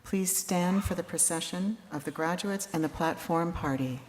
Please stand for the procession of the graduates and the platform party.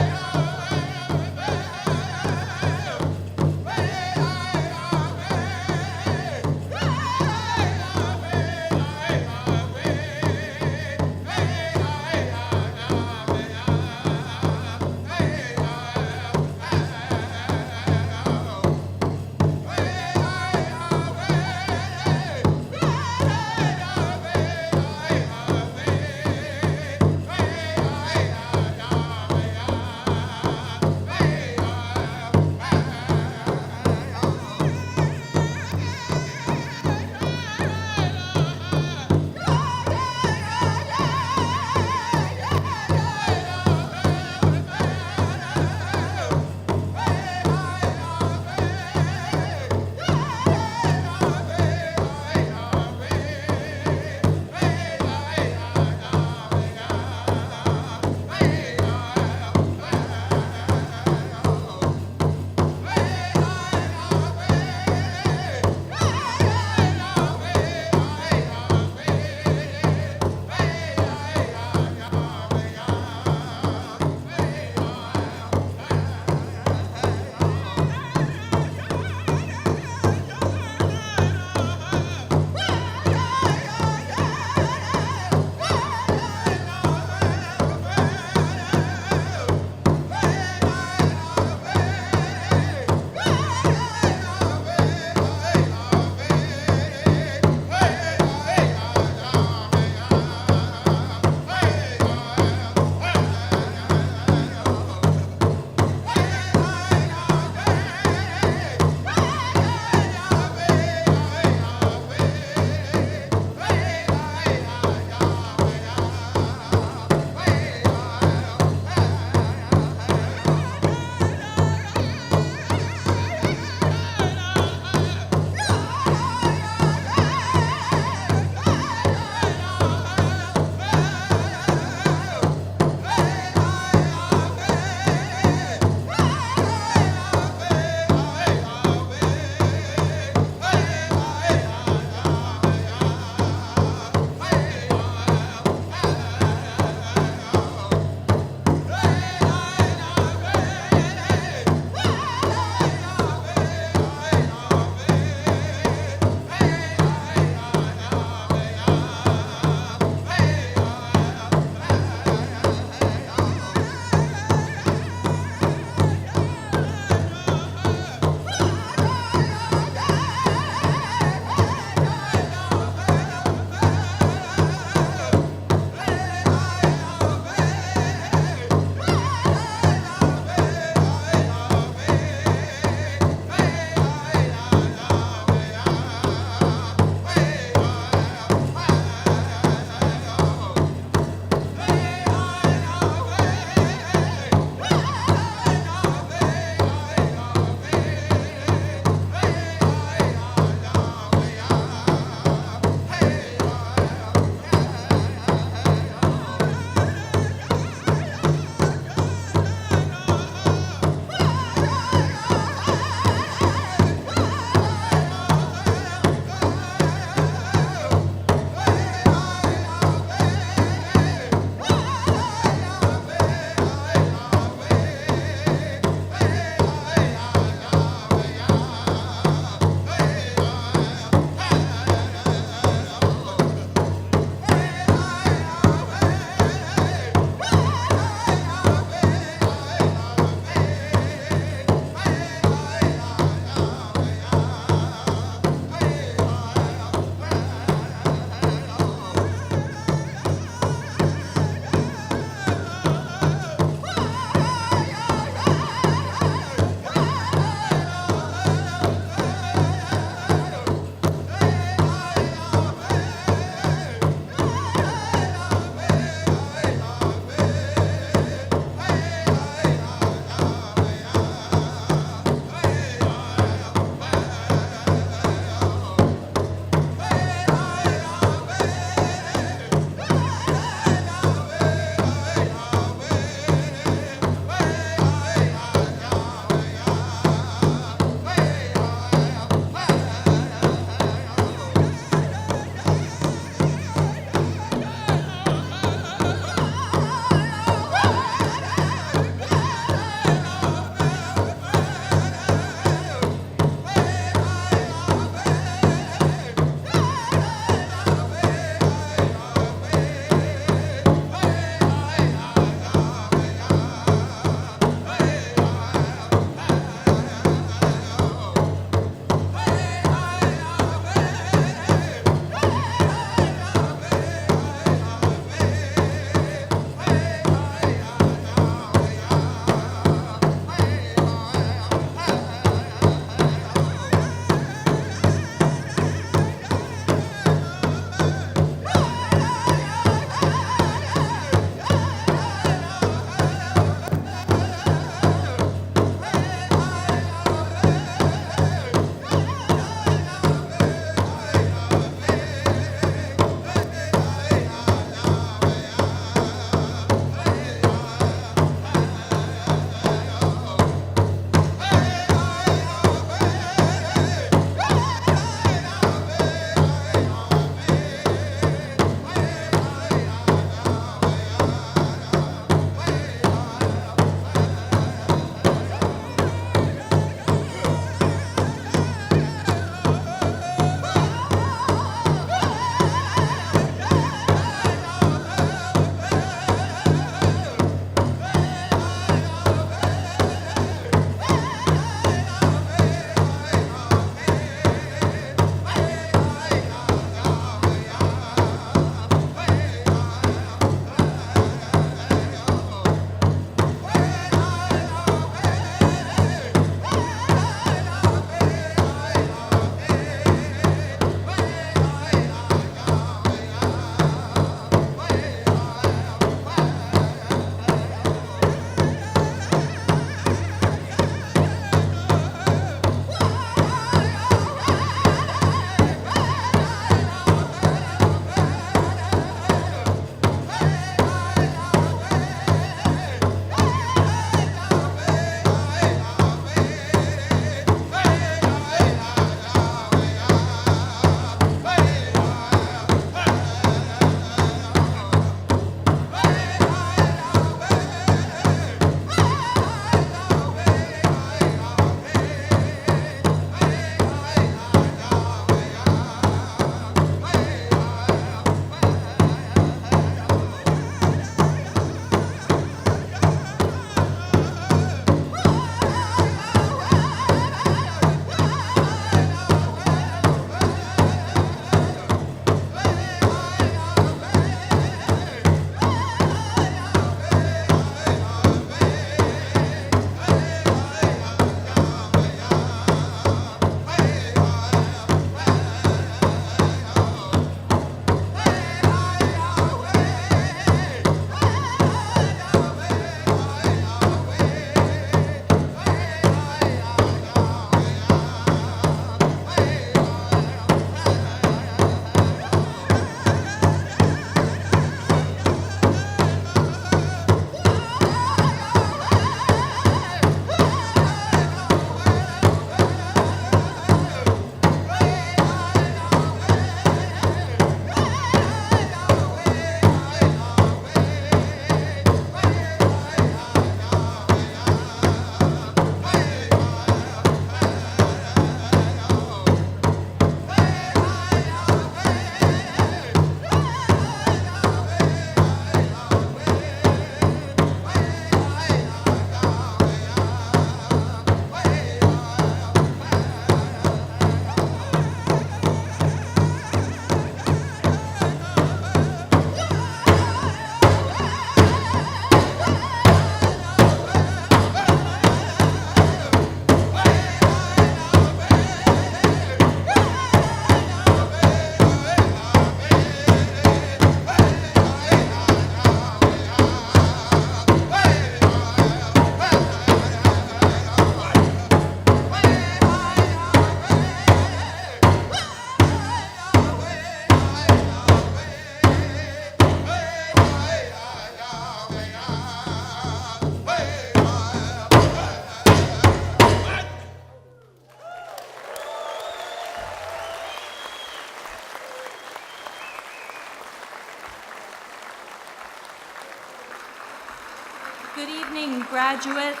Good evening, graduates,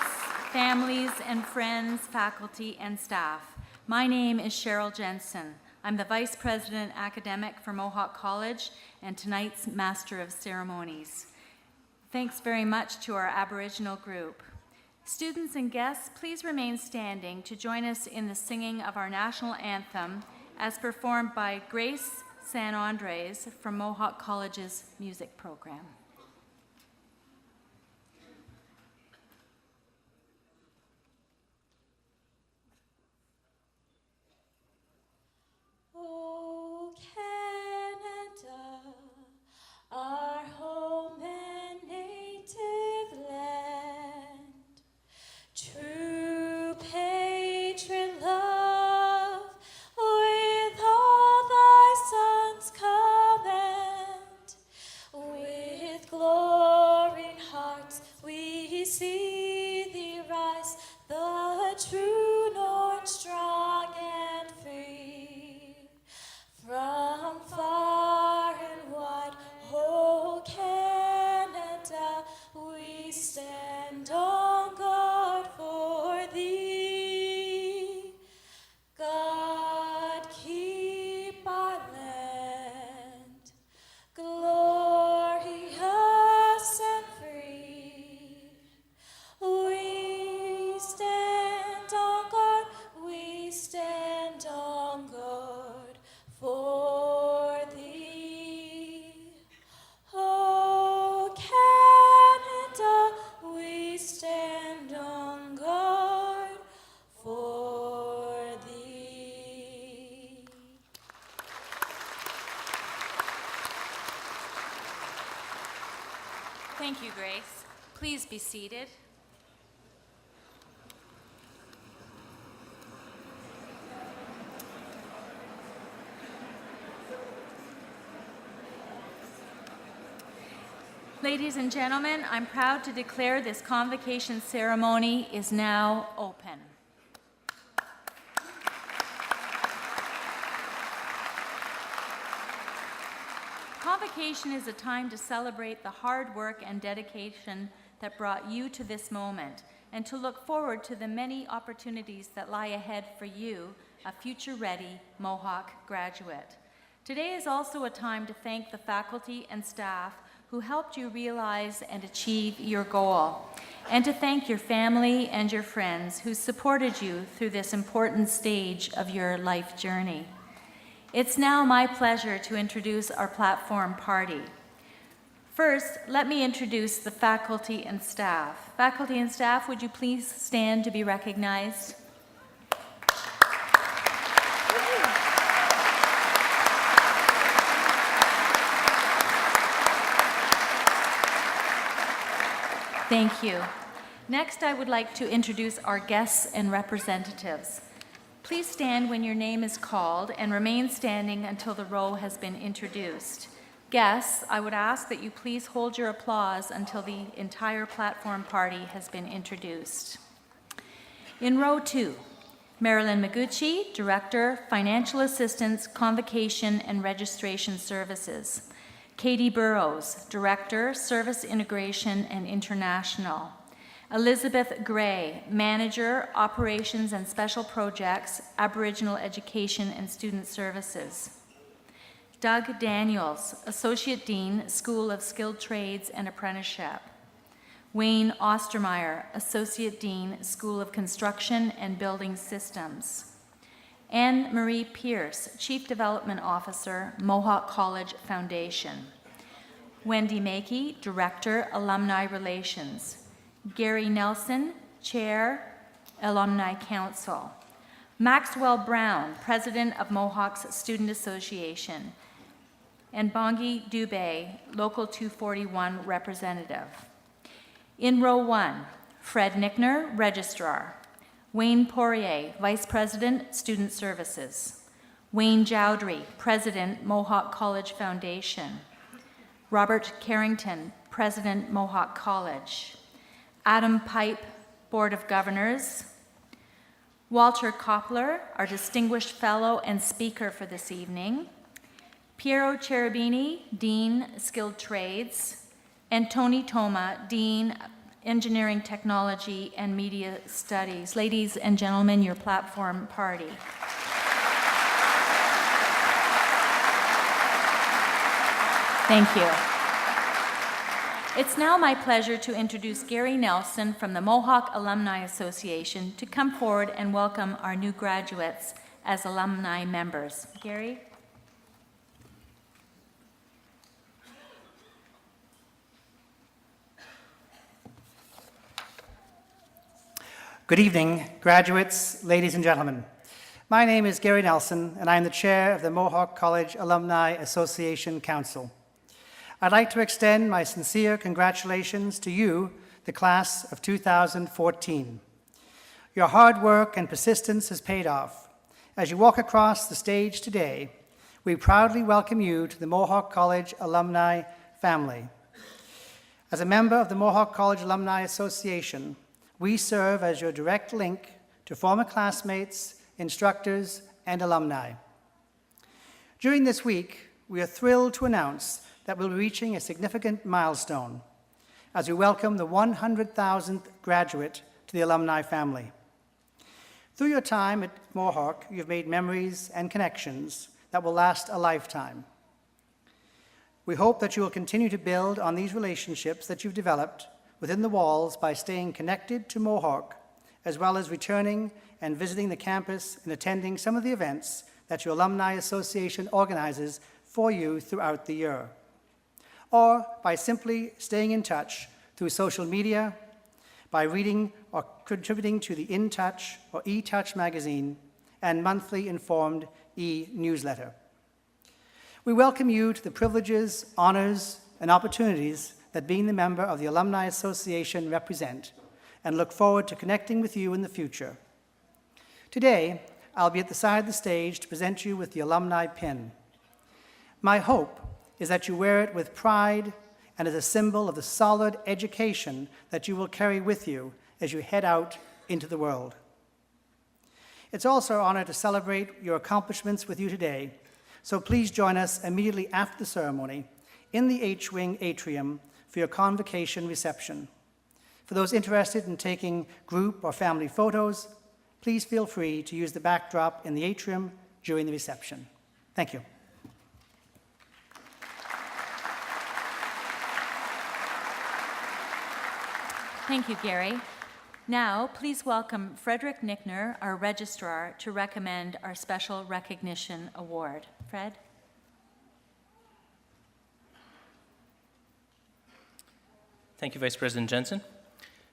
families and friends, faculty and staff. My name is Cheryl Jensen. I'm the Vice President Academic for Mohawk College and tonight's Master of Ceremonies. Thanks very much to our Aboriginal group. Students and guests, please remain standing to join us in the singing of our national anthem as performed by Grace San Andres from Mohawk College's music program. Oh, Canada, our home and native land, true patron love, with all thy sons command, with glorying hearts we see thee rise, the true North strong and free. From far and wide, oh Canada, we stand on guard for thee. God keep our land glorious and free. We stand on guard, we stand on guard for thee. Oh, Canada, we stand on guard for thee. Thank you, Grace. Please be seated. Ladies and gentlemen, I'm proud to declare this convocation ceremony is now open. Convocation is a time to celebrate the hard work and dedication that brought you to this moment and to look forward to the many opportunities that lie ahead for you, a future-ready Mohawk graduate. Today is also a time to thank the faculty and staff who helped you realize and achieve your goal, and to thank your family and your friends who supported you through this important stage of your life journey. It's now my pleasure to introduce our platform party. First, let me introduce the faculty and staff. Faculty and staff, would you please stand to be recognized? Thank you. Next, I would like to introduce our guests and representatives. Please stand when your name is called and remain standing until the row has been introduced. Guests, I would ask that you please hold your applause until the entire platform party has been introduced. In row 2, Marilyn Maguchi, Director, Financial Assistance, Convocation and Registration Services. Katie Burrows, Director, Service Integration and International. Elizabeth Gray, Manager, Operations and Special Projects, Aboriginal Education and Student Services. Doug Daniels, Associate Dean, School of Skilled Trades and Apprenticeship. Wayne Ostermeyer, Associate Dean, School of Construction and Building Systems. Anne Marie Pierce, Chief Development Officer, Mohawk College Foundation. Wendy Makey, Director, Alumni Relations. Gary Nelson, Chair, Alumni Council. Maxwell Brown, President of Mohawk's Student Association. And Bongi Dubé, Local 241 Representative. In row 1, Fred Nickner, Registrar. Wayne Poirier, Vice President, Student Services. Wayne Jowdry, President, Mohawk College Foundation. Robert Carrington, President, Mohawk College. Adam Pipe, Board of Governors. Walter Koppler, our Distinguished Fellow and Speaker for this evening. Piero Cherubini, Dean, Skilled Trades. And Tony Toma, Dean, Engineering Technology, and Media Studies. Ladies and gentlemen, your platform party. Thank you. It's now my pleasure to introduce Gary Nelson from the Mohawk Alumni Association to come forward and welcome our new graduates as alumni members. Gary? Good evening, graduates, ladies and gentlemen. My name is Gary Nelson, and I am the chair of the Mohawk College Alumni Association Council. I'd like to extend my sincere congratulations to you, the class of 2014. Your hard work and persistence has paid off. As you walk across the stage today, we proudly welcome you to the Mohawk College Alumni family. As a member of the Mohawk College Alumni Association, we serve as your direct link to former classmates, instructors, and alumni. During this week, we are thrilled to announce that we'll be reaching a significant milestone as we welcome the 100,000th graduate to the alumni family. Through your time at Mohawk, you've made memories and connections that will last a lifetime. We hope that you will continue to build on these relationships that you've developed within the walls by staying connected to Mohawk, as well as returning and visiting the campus and attending some of the events that your Alumni Association organizes for you throughout the year, or by simply staying in touch through social media, by reading or contributing to the In Touch or E-Touch magazine and monthly informed e-newsletter. We welcome you to the privileges, honors, and opportunities that being the member of the Alumni Association represent, and look forward to connecting with you in the future. Today, I'll be at the side of the stage to present you with the alumni pin. My hope is that you wear it with pride and as a symbol of the solid education that you will carry with you as you head out into the world. It's also an honor to celebrate your accomplishments with you today, so please join us immediately after the ceremony in the H-Wing atrium for your Convocation reception. For those interested in taking group or family photos, please feel free to use the backdrop in the atrium during the reception. Thank you. Thank you, Gary. Now, please welcome Frederick Nickner, our registrar, to recommend our Special Recognition Award. Fred? Thank you, Vice President Jensen.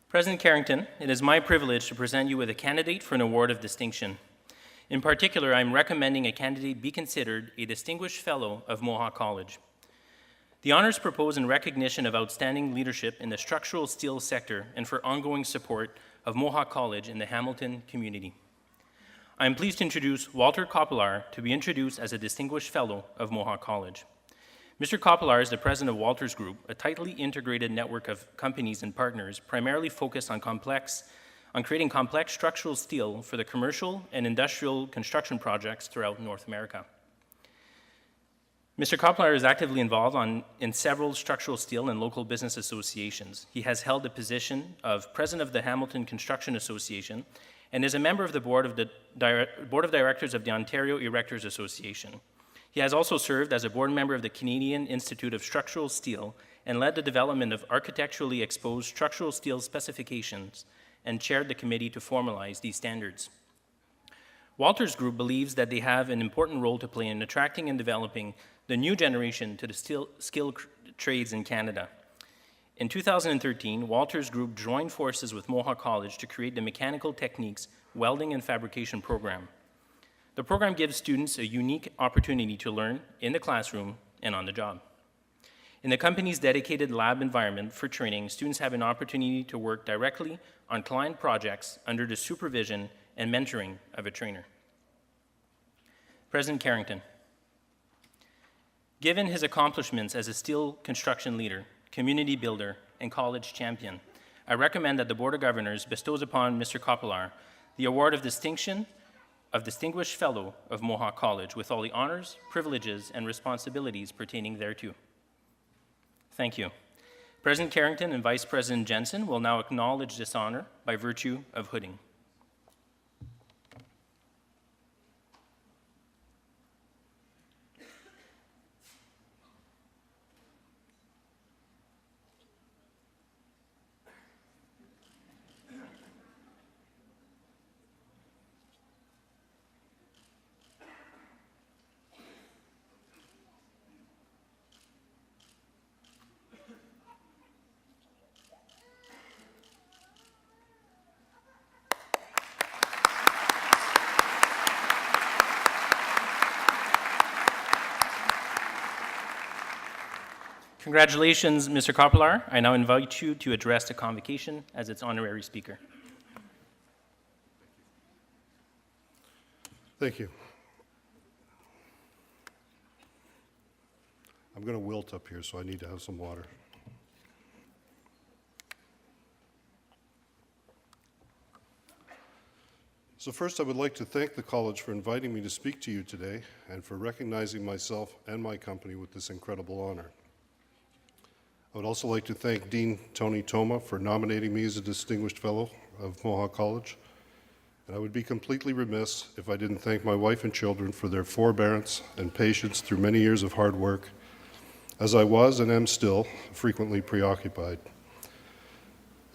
President Carrington, it is my privilege to present you with a candidate for an award of distinction. In particular, I'm recommending a candidate be considered a Distinguished Fellow of Mohawk College. The honors propose in recognition of outstanding leadership in the structural steel sector and for ongoing support of Mohawk College in the Hamilton community. I am pleased to introduce Walter Kopelar to be introduced as a Distinguished Fellow of Mohawk College. Mr. Kopelar is the president of Walters Group, a tightly integrated network of companies and partners primarily focused on creating complex structural steel for the commercial and industrial construction projects throughout North America. Mr. Kopelar is actively involved in several structural steel and local business associations. He has held the position of president of the Hamilton Construction Association and is a member of the board of directors of the Ontario Erectors Association. He has also served as a board member of the Canadian Institute of Structural Steel and led the development of architecturally exposed structural steel specifications and chaired the committee to formalize these standards. Walters Group believes that they have an important role to play in attracting and developing the new generation to the skilled trades in Canada. In 2013, Walters Group joined forces with Mohawk College to create the Mechanical Techniques Welding and Fabrication program. The program gives students a unique opportunity to learn in the classroom and on the job. In the company's dedicated lab environment for training, students have an opportunity to work directly on client projects under the supervision and mentoring of a trainer. President Carrington, given his accomplishments as a steel construction leader, community builder, and college champion, I recommend that the Board of Governors bestows upon Mr. Kopelar the award of distinction of Distinguished Fellow of Mohawk College with all the honors, privileges, and responsibilities pertaining thereto. Thank you. President Carrington and Vice President Jensen will now acknowledge this honor by virtue of hooding. Congratulations, Mr. Kopelar. I now invite you to address the Convocation as its honorary speaker. Thank you. I'm going to wilt up here, so I need to have some water. So first, I would like to thank the college for inviting me to speak to you today and for recognizing myself and my company with this incredible honor. I would also like to thank Dean Tony Toma for nominating me as a Distinguished Fellow of Mohawk College. And I would be completely remiss if I didn't thank my wife and children for their forbearance and patience through many years of hard work, as I was and am still frequently preoccupied.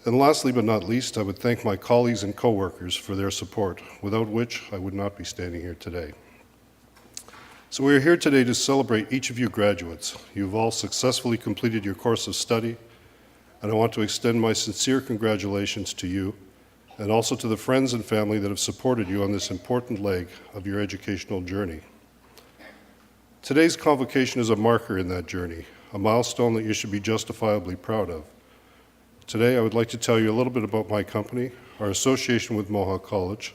And lastly but not least, I would thank my colleagues and coworkers for their support, without which I would not be standing here today. So we are here today to celebrate each of you graduates. You've all successfully completed your course of study, and I want to extend my sincere congratulations to you and also to the friends and family that have supported you on this important leg of your educational journey. Today's convocation is a marker in that journey, a milestone that you should be justifiably proud of. Today, I would like to tell you a little bit about my company, our association with Mohawk College,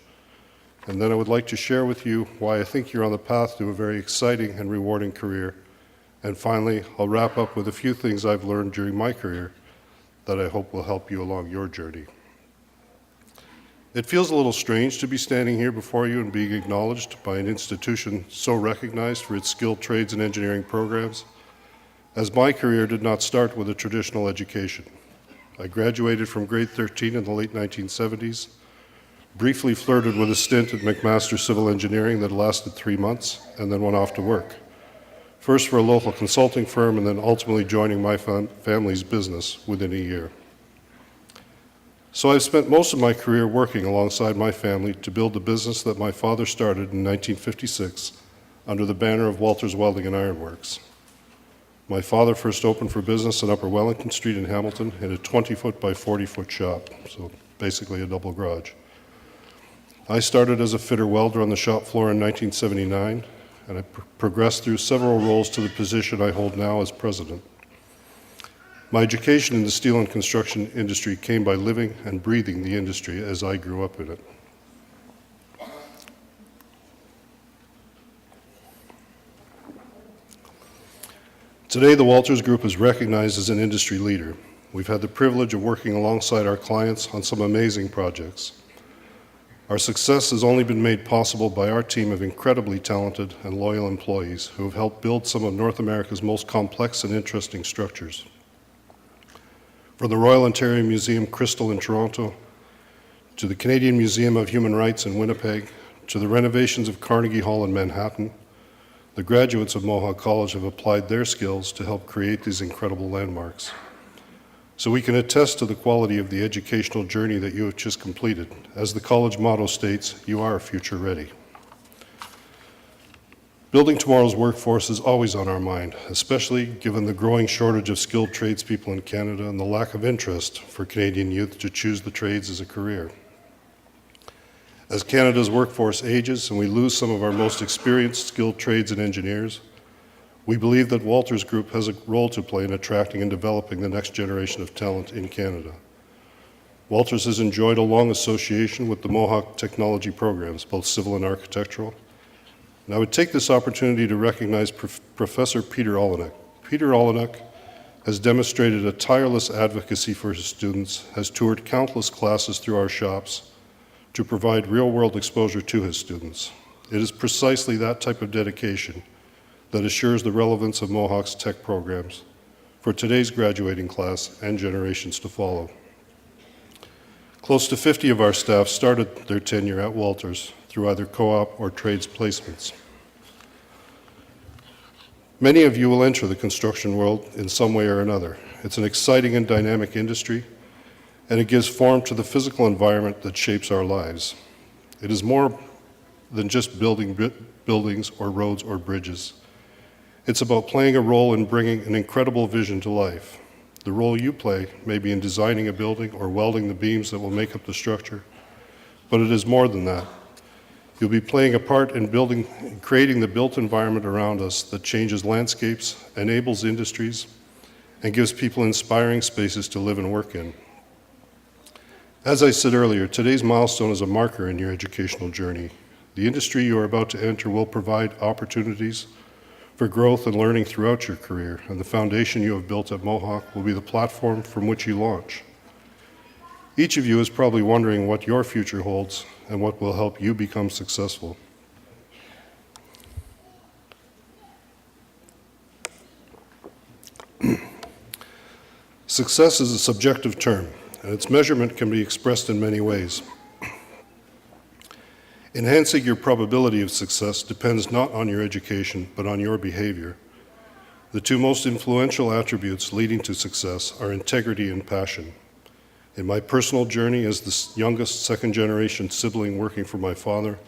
and then I would like to share with you why I think you're on the path to a very exciting and rewarding career. And finally, I'll wrap up with a few things I've learned during my career that I hope will help you along your journey. It feels a little strange to be standing here before you and being acknowledged by an institution so recognized for its skilled trades and engineering programs, as my career did not start with a traditional education. I graduated from grade 13 in the late 1970s, briefly flirted with a stint at McMaster Civil Engineering that lasted 3 months, and then went off to work. First for a local consulting firm, and then ultimately joining my family's business within a year. So I've spent most of my career working alongside my family to build the business that my father started in 1956 under the banner of Walters Welding and Iron Works. My father first opened for business on Upper Wellington Street in Hamilton in a 20-foot by 40-foot shop, so basically a double garage. I started as a fitter welder on the shop floor in 1979, and I progressed through several roles to the position I hold now as president. My education in the steel and construction industry came by living and breathing the industry as I grew up in it. Today, the Walters Group is recognized as an industry leader. We've had the privilege of working alongside our clients on some amazing projects. Our success has only been made possible by our team of incredibly talented and loyal employees who have helped build some of North America's most complex and interesting structures. From the Royal Ontario Museum Crystal in Toronto, to the Canadian Museum of Human Rights in Winnipeg, to the renovations of Carnegie Hall in Manhattan, the graduates of Mohawk College have applied their skills to help create these incredible landmarks. So we can attest to the quality of the educational journey that you have just completed. As the college motto states, you are future ready. Building tomorrow's workforce is always on our mind, especially given the growing shortage of skilled tradespeople in Canada and the lack of interest for Canadian youth to choose the trades as a career. As Canada's workforce ages and we lose some of our most experienced skilled trades and engineers, we believe that Walters Group has a role to play in attracting and developing the next generation of talent in Canada. Walters has enjoyed a long association with the Mohawk technology programs, both civil and architectural. And I would take this opportunity to recognize Professor Peter Olenek. Peter Olenek has demonstrated a tireless advocacy for his students, has toured countless classes through our shops to provide real-world exposure to his students. It is precisely that type of dedication that assures the relevance of Mohawk's tech programs for today's graduating class and generations to follow. Close to 50 of our staff started their tenure at Walters through either co-op or trades placements. Many of you will enter the construction world in some way or another. It's an exciting and dynamic industry, and it gives form to the physical environment that shapes our lives. It is more than just building buildings or roads or bridges. It's about playing a role in bringing an incredible vision to life. The role you play may be in designing a building or welding the beams that will make up the structure, but it is more than that. You'll be playing a part in creating the built environment around us that changes landscapes, enables industries, and gives people inspiring spaces to live and work in. As I said earlier, today's milestone is a marker in your educational journey. The industry you are about to enter will provide opportunities for growth and learning throughout your career, and the foundation you have built at Mohawk will be the platform from which you launch. Each of you is probably wondering what your future holds and what will help you become successful. Success is a subjective term, and its measurement can be expressed in many ways. Enhancing your probability of success depends not on your education, but on your behavior. The two most influential attributes leading to success are integrity and passion. In my personal journey as the youngest second-generation sibling working for my father,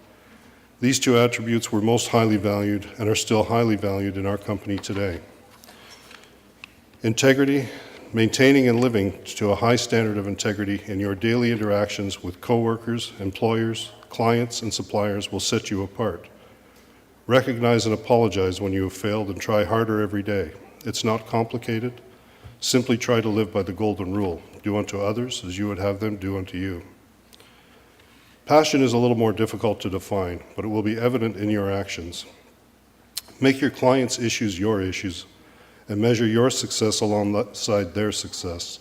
these two attributes were most highly valued and are still highly valued in our company today. Integrity, maintaining and living to a high standard of integrity in your daily interactions with coworkers, employers, clients, and suppliers will set you apart. Recognize and apologize when you have failed and try harder every day. It's not complicated. Simply try to live by the golden rule. Do unto others as you would have them do unto you. Passion is a little more difficult to define, but it will be evident in your actions. Make your clients' issues your issues and measure your success alongside their success.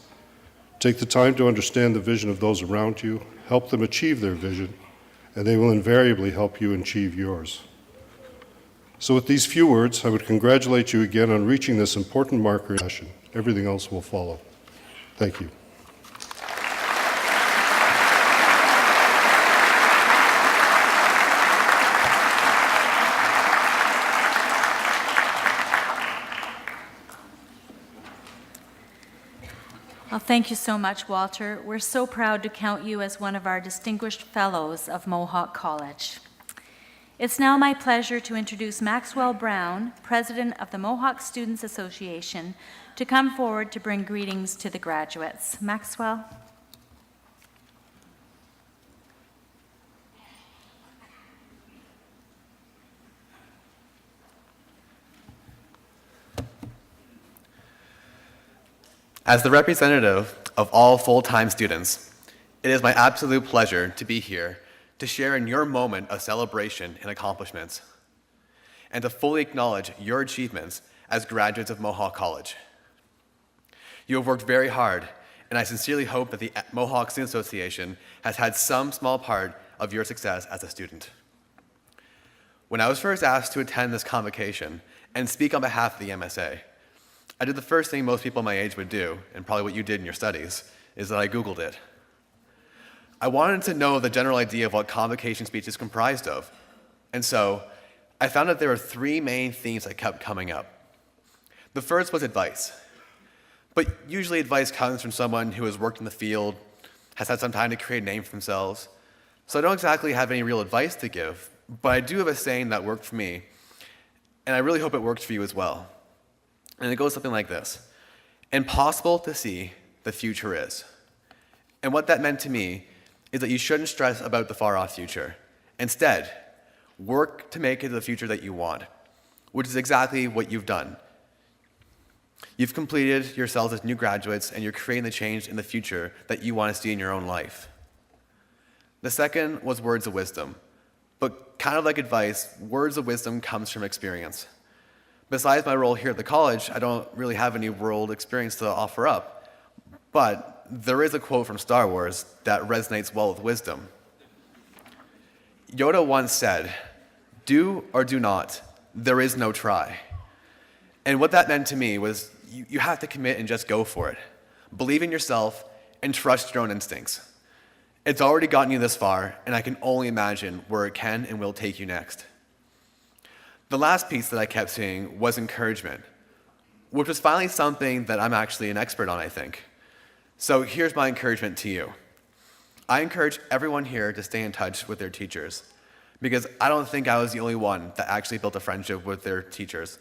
Take the time to understand the vision of those around you, help them achieve their vision, and they will invariably help you achieve yours. So with these few words, I would congratulate you again on reaching this important marker in passion. Everything else will follow. Thank you. Well, thank you so much, Walter. We're so proud to count you as one of our distinguished fellows of Mohawk College. It's now my pleasure to introduce Maxwell Brown, President of the Mohawk Students Association, to come forward to bring greetings to the graduates. Maxwell. As the representative of all full-time students, it is my absolute pleasure to be here to share in your moment of celebration and accomplishments, and to fully acknowledge your achievements as graduates of Mohawk College. You have worked very hard, and I sincerely hope that the Mohawk Student Association has had some small part of your success as a student. When I was first asked to attend this convocation and speak on behalf of the MSA, I did the first thing most people my age would do, and probably what you did in your studies, is that I Googled it. I wanted to know the general idea of what convocation speech is comprised of, and so I found that there were three main themes that kept coming up. The first was advice, but usually advice comes from someone who has worked in the field, has had some time to create a name for themselves, so I don't exactly have any real advice to give, but I do have a saying that worked for me, and I really hope it works for you as well. And it goes something like this: impossible to see, the future is. And what that meant to me is that you shouldn't stress about the far-off future. Instead, work to make it the future that you want, which is exactly what you've done. You've completed yourselves as new graduates, and you're creating the change in the future that you want to see in your own life. The second was words of wisdom. But kind of like advice, words of wisdom comes from experience. Besides my role here at the college, I don't really have any world experience to offer up, but there is a quote from Star Wars that resonates well with wisdom. Yoda once said, "Do or do not, there is no try." And what that meant to me was you have to commit and just go for it. Believe in yourself and trust your own instincts. It's already gotten you this far, and I can only imagine where it can and will take you next. The last piece that I kept seeing was encouragement, which was finally something that I'm actually an expert on, I think. So here's my encouragement to you. I encourage everyone here to stay in touch with their teachers, because I don't think I was the only one that actually built a friendship with their teachers.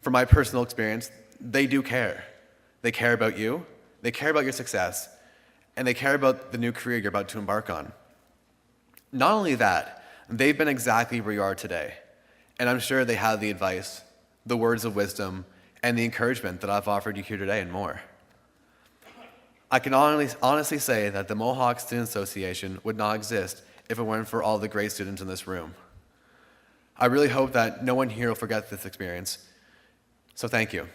From my personal experience, they do care. They care about you, they care about your success, and they care about the new career you're about to embark on. Not only that, they've been exactly where you are today, and I'm sure they have the advice, the words of wisdom, and the encouragement that I've offered you here today and more. I can honestly say that the Mohawk Student Association would not exist if it weren't for all the great students in this room. I really hope that no one here will forget this experience. So thank you,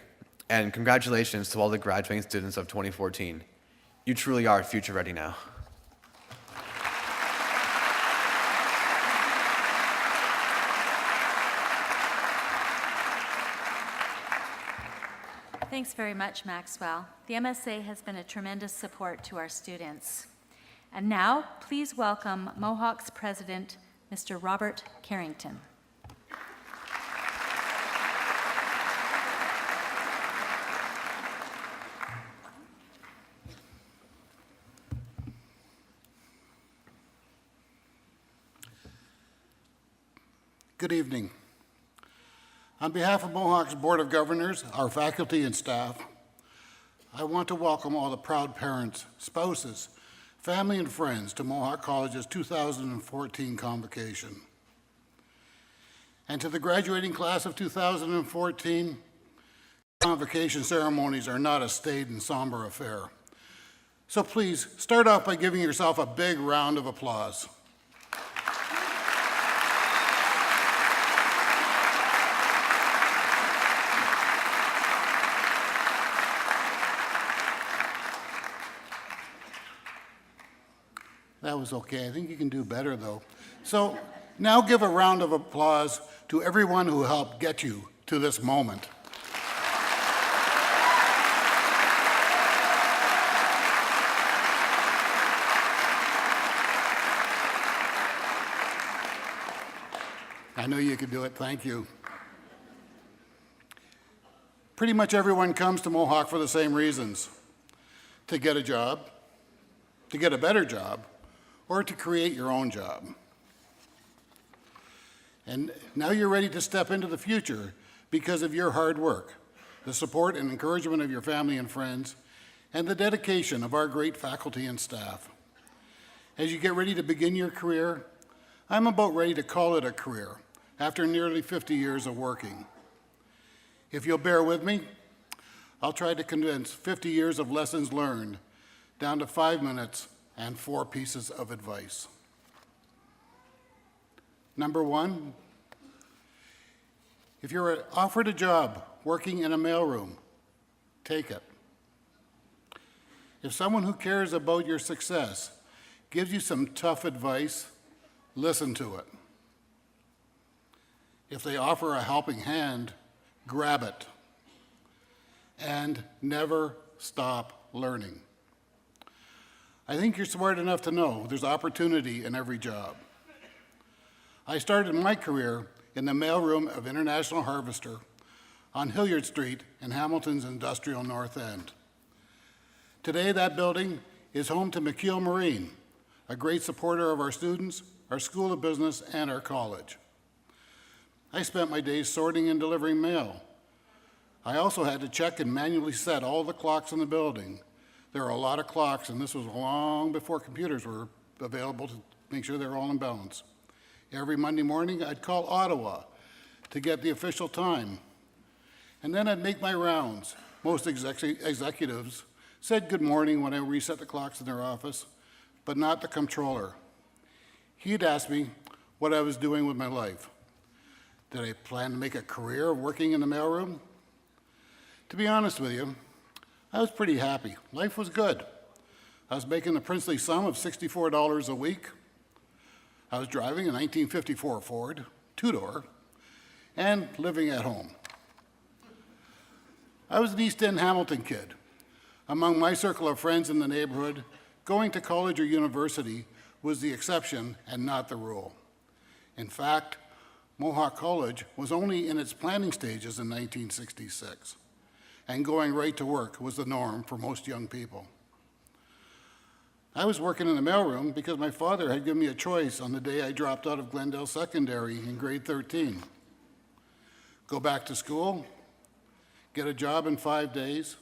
and congratulations to all the graduating students of 2014. You truly are future ready now. Thanks very much, Maxwell. The MSA has been a tremendous support to our students. And now, please welcome Mohawk's president, Mr. Robert Carrington. Good evening. On behalf of Mohawk's Board of Governors, our faculty and staff, I want to welcome all the proud parents, spouses, family, and friends to Mohawk College's 2014 Convocation. And to the graduating class of 2014, Convocation ceremonies are not a staid and somber affair. So please, start off by giving yourself a big round of applause. That was okay. I think you can do better, though. So now give a round of applause to everyone who helped get you to this moment. I know you could do it. Thank you. Pretty much everyone comes to Mohawk for the same reasons: to get a job, to get a better job, or to create your own job. And now you're ready to step into the future because of your hard work, the support and encouragement of your family and friends, and the dedication of our great faculty and staff. As you get ready to begin your career, I'm about ready to call it a career after nearly 50 years of working. If you'll bear with me, I'll try to condense 50 years of lessons learned down to 5 minutes and 4 pieces of advice. Number 1, if you're offered a job working in a mailroom, take it. If someone who cares about your success gives you some tough advice, listen to it. If they offer a helping hand, grab it. And never stop learning. I think you're smart enough to know there's opportunity in every job. I started my career in the mailroom of International Harvester on Hilliard Street in Hamilton's industrial North End. Today, that building is home to McKeel Marine, a great supporter of our students, our School of Business, and our college. I spent my days sorting and delivering mail. I also had to check and manually set all the clocks in the building. There are a lot of clocks, and this was long before computers were available to make sure they're all in balance. Every Monday morning, I'd call Ottawa to get the official time. And then I'd make my rounds. Most executives said good morning when I reset the clocks in their office, but not the comptroller. He'd ask me what I was doing with my life. Did I plan to make a career of working in the mailroom? To be honest with you, I was pretty happy. Life was good. I was making the princely sum of $64 a week. I was driving a 1954 Ford, 2-door, and living at home. I was an East End Hamilton kid. Among my circle of friends in the neighborhood, going to college or university was the exception and not the rule. In fact, Mohawk College was only in its planning stages in 1966, and going right to work was the norm for most young people. I was working in the mailroom because my father had given me a choice on the day I dropped out of Glendale Secondary in grade 13. Go back to school, get a job in 5 days,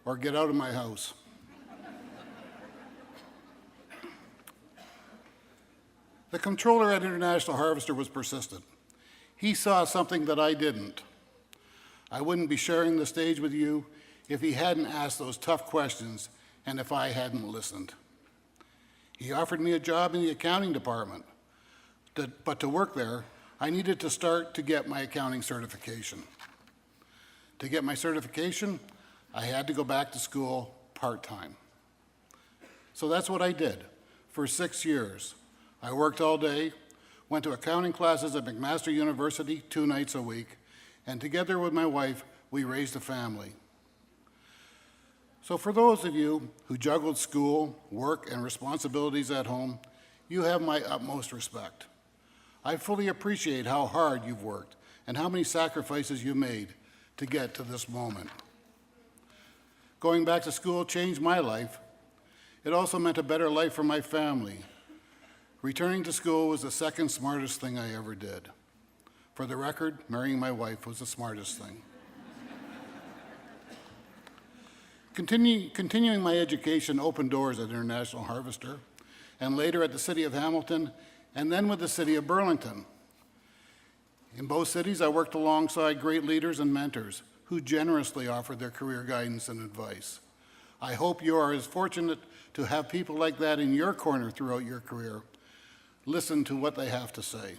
or get out of my house. The controller at International Harvester was persistent. He saw something that I didn't. I wouldn't be sharing the stage with you if he hadn't asked those tough questions and if I hadn't listened. He offered me a job in the accounting department, but to work there, I needed to start to get my accounting certification. To get my certification, I had to go back to school part-time. So that's what I did for 6 years. I worked all day, went to accounting classes at McMaster University 2 nights a week, and together with my wife, we raised a family. So for those of you who juggled school, work, and responsibilities at home, you have my utmost respect. I fully appreciate how hard you've worked and how many sacrifices you made to get to this moment. Going back to school changed my life. It also meant a better life for my family. Returning to school was the second smartest thing I ever did. For the record, marrying my wife was the smartest thing. Continuing my education opened doors at International Harvester, and later at the City of Hamilton, and then with the City of Burlington. In both cities, I worked alongside great leaders and mentors who generously offered their career guidance and advice. I hope you are as fortunate to have people like that in your corner throughout your career. Listen to what they have to say.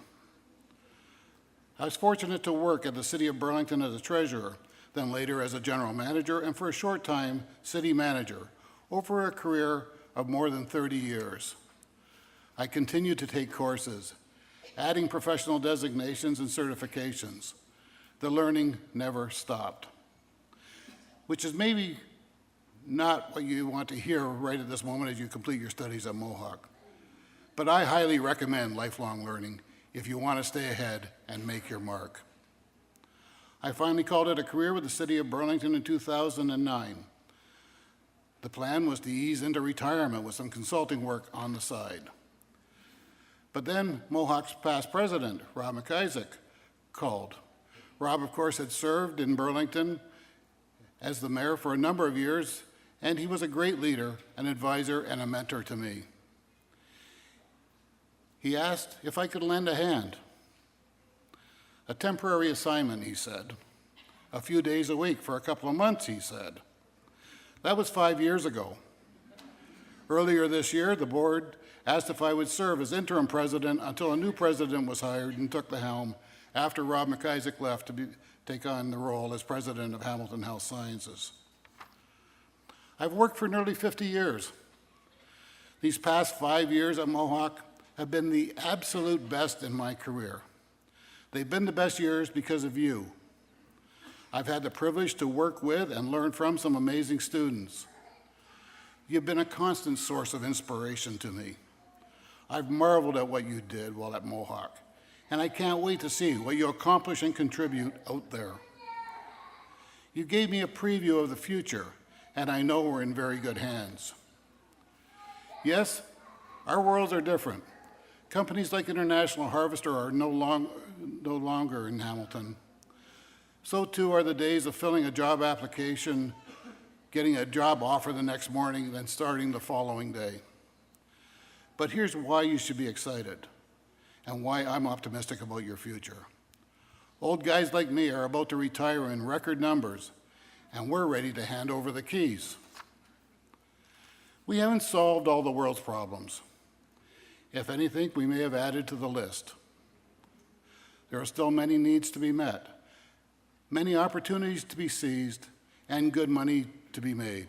I was fortunate to work at the City of Burlington as a treasurer, then later as a general manager, and for a short time, city manager, over a career of more than 30 years. I continued to take courses, adding professional designations and certifications. The learning never stopped, which is maybe not what you want to hear right at this moment as you complete your studies at Mohawk. But I highly recommend lifelong learning if you want to stay ahead and make your mark. I finally called it a career with the City of Burlington in 2009. The plan was to ease into retirement with some consulting work on the side. But then Mohawk's past president, Rob McIsaac, called. Rob, of course, had served in Burlington as the mayor for a number of years, and he was a great leader, an advisor, and a mentor to me. He asked if I could lend a hand. A temporary assignment, he said. A few days a week for a couple of months, he said. That was 5 years ago. Earlier this year, the board asked if I would serve as interim president until a new president was hired and took the helm after Rob McIsaac left to take on the role as president of Hamilton Health Sciences. I've worked for nearly 50 years. These past 5 years at Mohawk have been the absolute best in my career. They've been the best years because of you. I've had the privilege to work with and learn from some amazing students. You've been a constant source of inspiration to me. I've marveled at what you did while at Mohawk, and I can't wait to see what you accomplish and contribute out there. You gave me a preview of the future, and I know we're in very good hands. Yes, our worlds are different. Companies like International Harvester are no longer in Hamilton. So too are the days of filling a job application, getting a job offer the next morning, then starting the following day. But here's why you should be excited and why I'm optimistic about your future. Old guys like me are about to retire in record numbers, and we're ready to hand over the keys. We haven't solved all the world's problems. If anything, we may have added to the list. There are still many needs to be met, many opportunities to be seized, and good money to be made.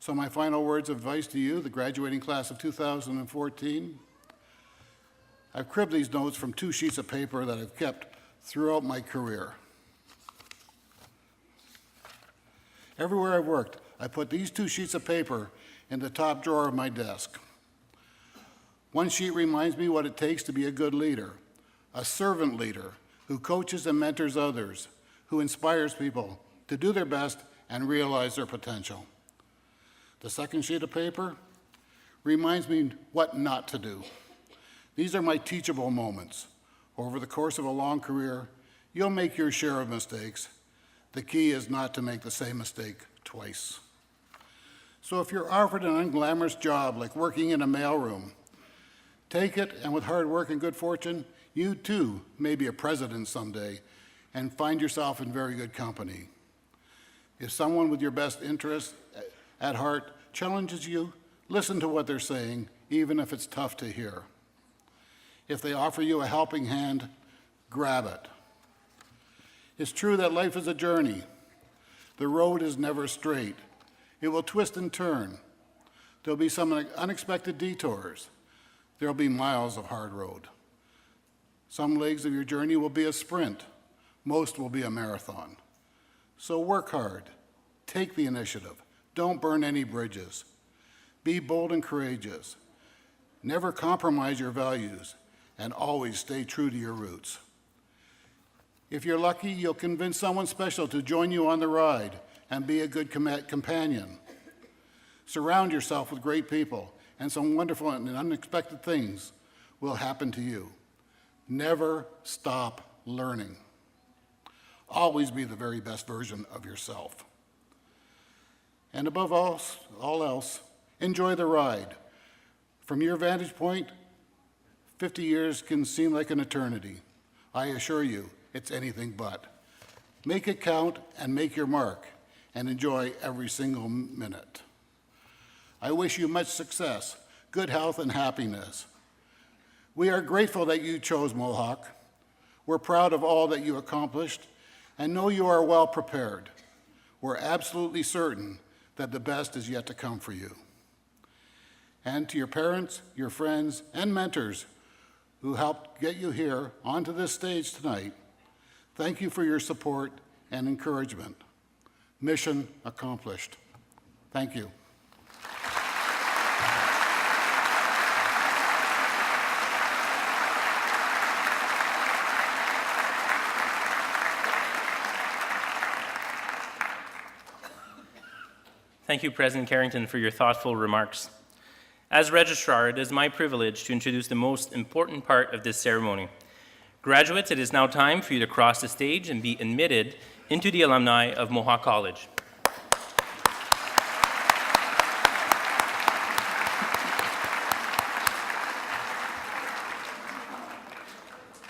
So my final words of advice to you, the graduating class of 2014, I've cribbed these notes from 2 sheets of paper that I've kept throughout my career. Everywhere I've worked, I put these 2 sheets of paper in the top drawer of my desk. One sheet reminds me what it takes to be a good leader, a servant leader who coaches and mentors others, who inspires people to do their best and realize their potential. The second sheet of paper reminds me what not to do. These are my teachable moments. Over the course of a long career, you'll make your share of mistakes. The key is not to make the same mistake twice. So if you're offered an unglamorous job like working in a mailroom, take it, and with hard work and good fortune, you too may be a president someday and find yourself in very good company. If someone with your best interests at heart challenges you, listen to what they're saying, even if it's tough to hear. If they offer you a helping hand, grab it. It's true that life is a journey. The road is never straight. It will twist and turn. There'll be some unexpected detours. There'll be miles of hard road. Some legs of your journey will be a sprint. Most will be a marathon. So work hard. Take the initiative. Don't burn any bridges. Be bold and courageous. Never compromise your values, and always stay true to your roots. If you're lucky, you'll convince someone special to join you on the ride and be a good companion. Surround yourself with great people, and some wonderful and unexpected things will happen to you. Never stop learning. Always be the very best version of yourself. And above all else, enjoy the ride. From your vantage point, 50 years can seem like an eternity. I assure you, it's anything but. Make it count and make your mark, and enjoy every single minute. I wish you much success, good health, and happiness. We are grateful that you chose Mohawk. We're proud of all that you accomplished and know you are well prepared. We're absolutely certain that the best is yet to come for you. And to your parents, your friends, and mentors who helped get you here onto this stage tonight, thank you for your support and encouragement. Mission accomplished. Thank you. Thank you, President Carrington, for your thoughtful remarks. As registrar, it is my privilege to introduce the most important part of this ceremony. Graduates, it is now time for you to cross the stage and be admitted into the alumni of Mohawk College.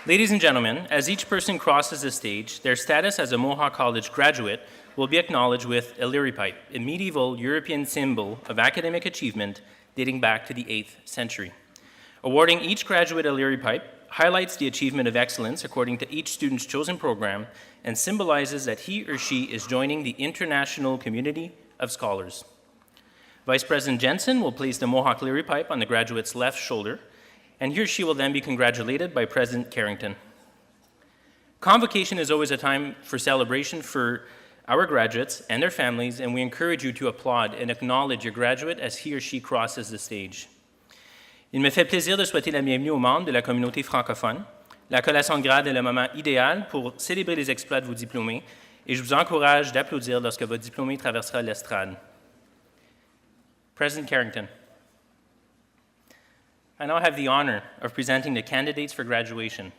Ladies and gentlemen, as each person crosses the stage, their status as a Mohawk College graduate will be acknowledged with a Leary pipe, a medieval European symbol of academic achievement dating back to the 8th century. Awarding each graduate a Leary pipe highlights the achievement of excellence according to each student's chosen program and symbolizes that he or she is joining the international community of scholars. Vice President Jensen will place the Mohawk Leary pipe on the graduate's left shoulder, and he or she will then be congratulated by President Carrington. Convocation is always a time for celebration for our graduates and their families, and we encourage you to applaud and acknowledge your graduate as he or she crosses the stage. Il me fait plaisir de souhaiter la bienvenue aux membres de la communauté francophone. La collation de grade est le moment idéal pour célébrer les exploits de vos diplômés, et je vous encourage d'applaudir lorsque votre diplômé traversera l'estrade. President Carrington, I now have the honor of presenting the candidates for graduation.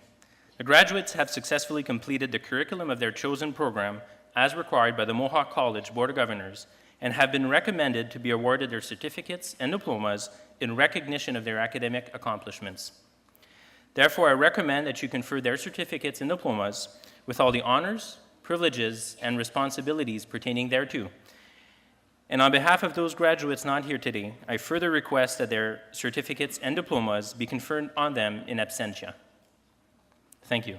The graduates have successfully completed the curriculum of their chosen program as required by the Mohawk College Board of Governors and have been recommended to be awarded their certificates and diplomas in recognition of their academic accomplishments. Therefore, I recommend that you confer their certificates and diplomas with all the honors, privileges, and responsibilities pertaining thereto. And on behalf of those graduates not here today, I further request that their certificates and diplomas be conferred on them in absentia. Thank you.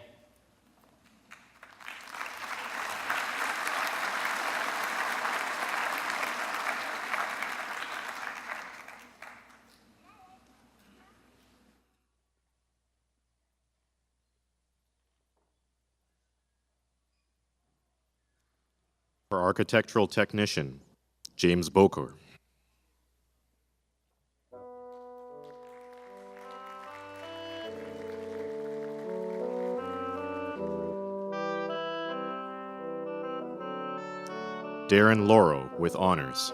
For architectural technician, James Boker. Darren Lauro with honors.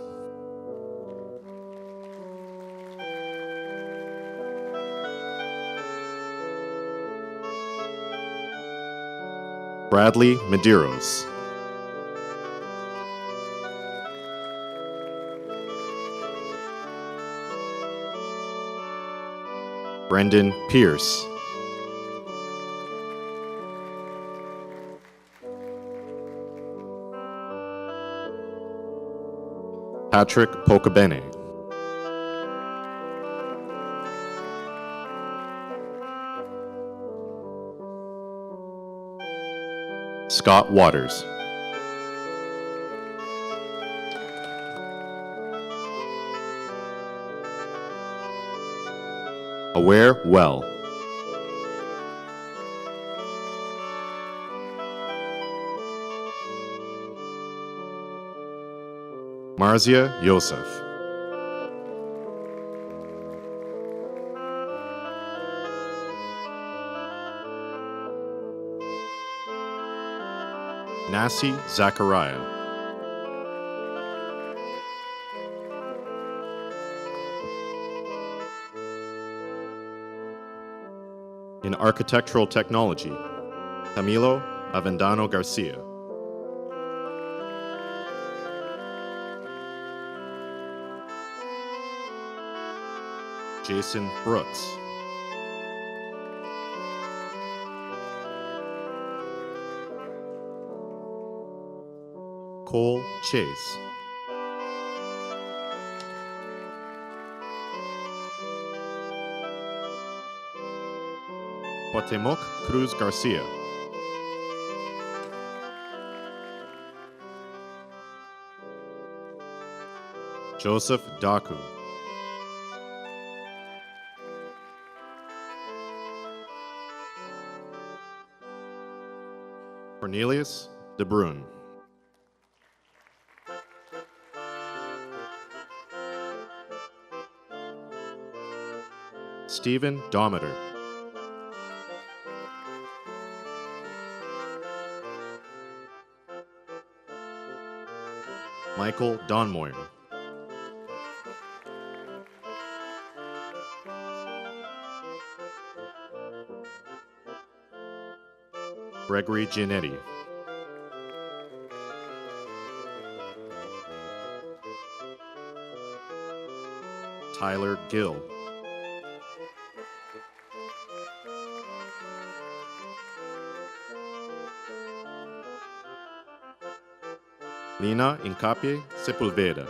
Bradley Medeiros. Brendan Pierce. Patrick Pocabene. Scott Waters. Aware Well. Marzia Yosef. Nasi Zachariah. In architectural technology, Camilo Avendano Garcia. Jason Brooks. Cole Chase. Cuauhtemoc Cruz Garcia. Joseph Daku. Cornelius De Bruin. Stephen Dometer. Michael Donmoyer. Gregory Giannetti. Tyler Gill. Lina Incapie Sepulveda.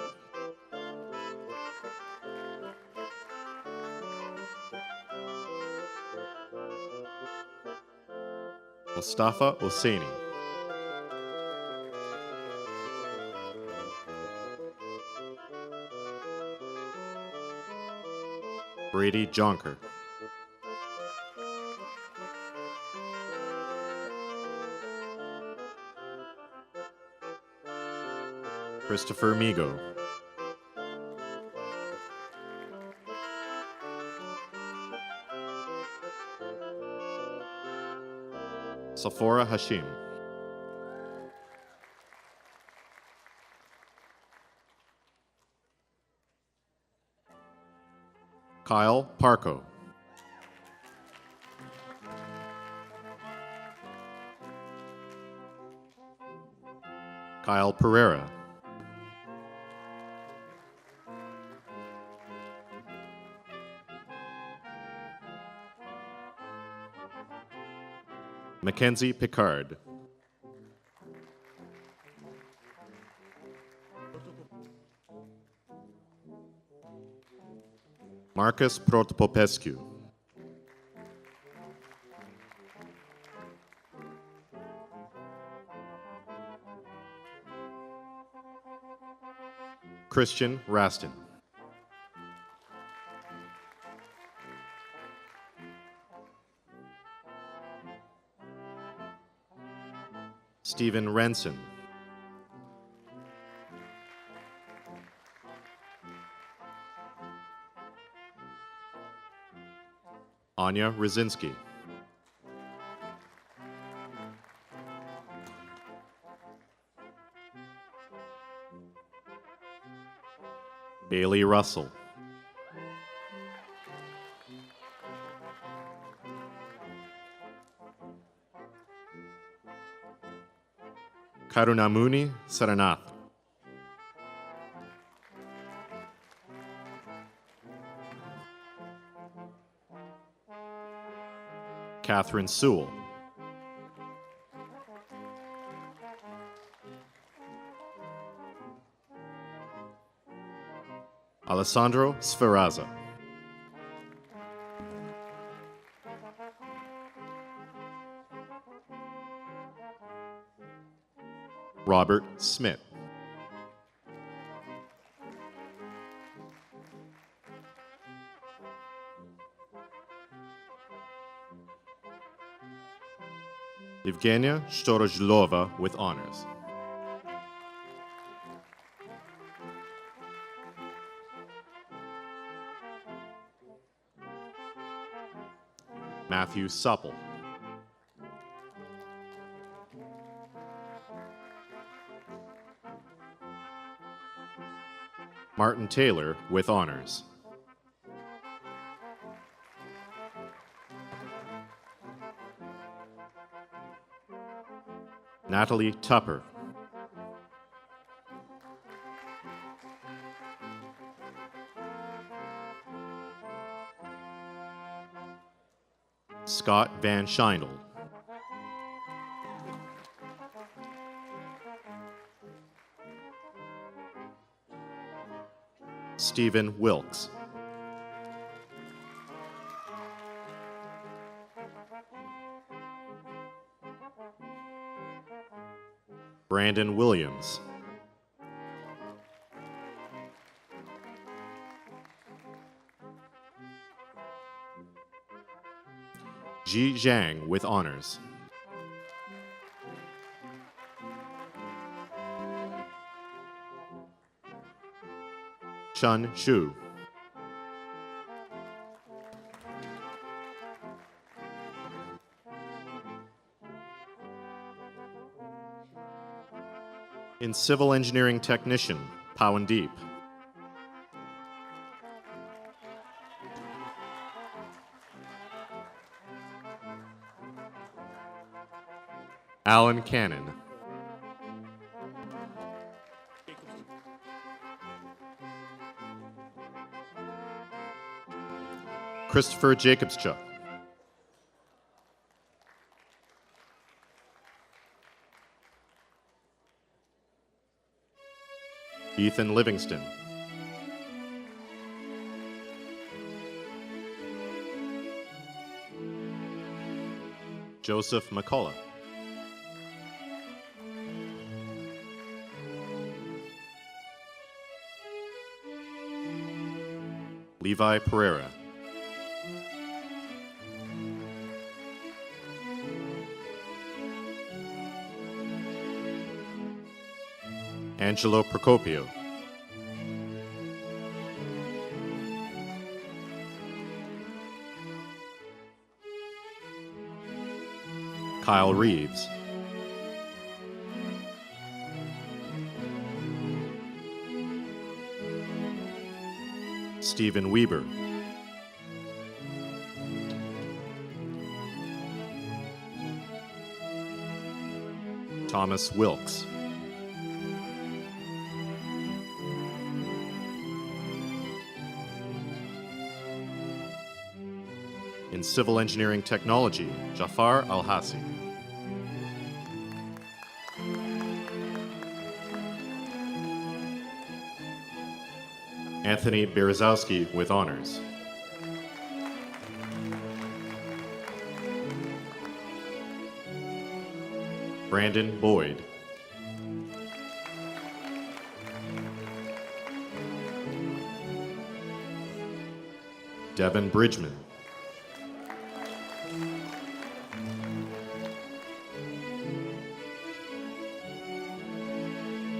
Mustafa Hosseini. Brady Jonker. Christopher Migo. Safora Hashim. Kyle Parco. Kyle Pereira. Mackenzie Picard. Marcus Protopopescu. Christian Raston. Stephen Renson. Anya Rosinski. Bailey Russell. Karunamuni Saranath. Catherine Sewell. Alessandro Sferrazza. Robert Smith. Evgenia Storozhlova with honors. Matthew Supple. Martin Taylor with honors. Natalie Tupper. Scott Van Schindel. Stephen Wilkes. Brandon Williams. Ji Zhang with honors. Chun Shu. In Civil Engineering Technician, Pawandeep. Alan Cannon. Christopher Jacobschuk. Ethan Livingston. Joseph McCullough. Levi Pereira. Angelo Procopio. Kyle Reeves. Stephen Weber. Thomas Wilkes. In Civil Engineering Technology, Jafar Al-Hassi. Anthony Berezowski with honors. Brandon Boyd. Devin Bridgman.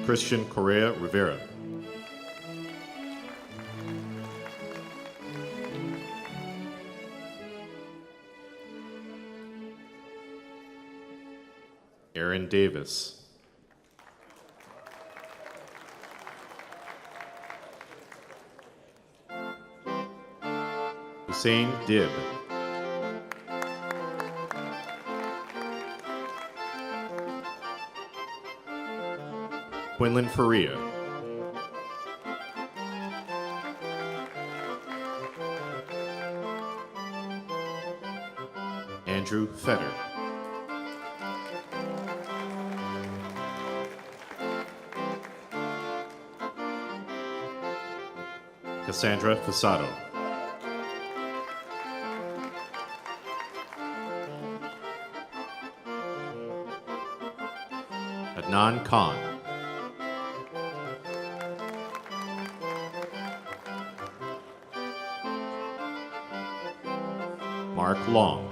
Christian Correa Rivera. Aaron Davis. Hussein Dib. Quinlan Faria. Andrew Fetter. Cassandra Fasado. Adnan Khan. Mark Long.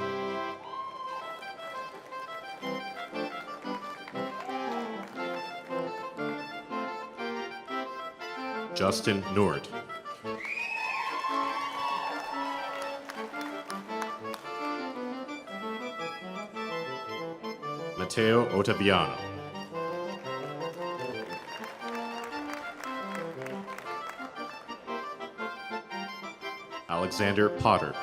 Justin Nord. Matteo Ottaviano. Alexander Potter.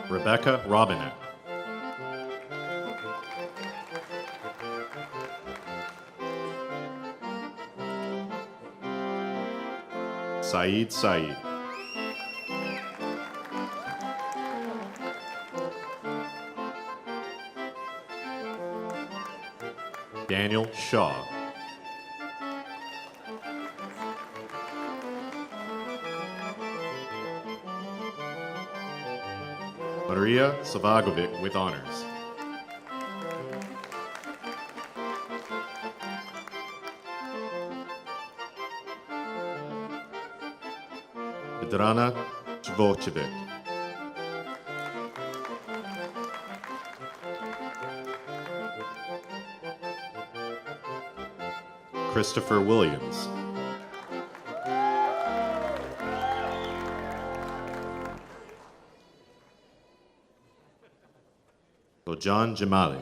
Rebecca Robinette. Saeed Saeed. Daniel Shaw. Maria Savagovic with honors. Vedrana Dvocevic. Christopher Williams. Bojan Jamali.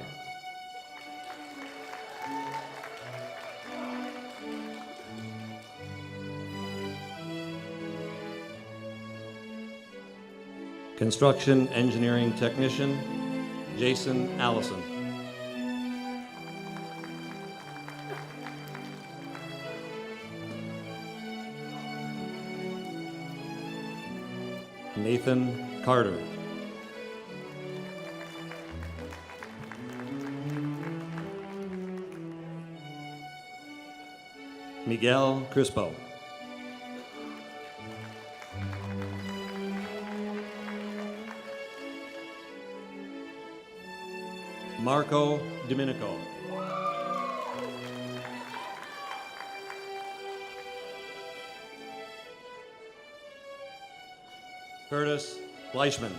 Construction Engineering Technician, Jason Allison. Nathan Carter. Miguel Crispo. Marco Domenico. Curtis Fleischman.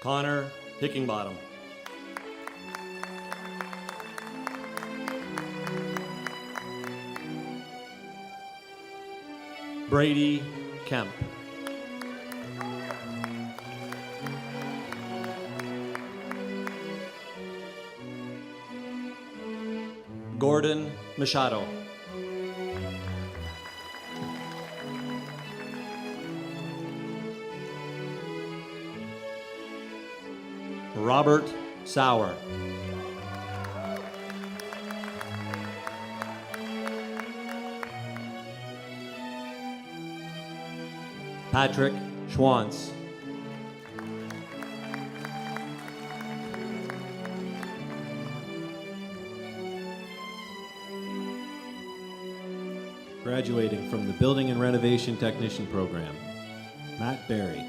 Connor Hickingbottom. Brady Kemp. Gordon Machado. Robert Sauer. Patrick Schwantz. Graduating from the Building and Renovation Technician Program, Matt Berry.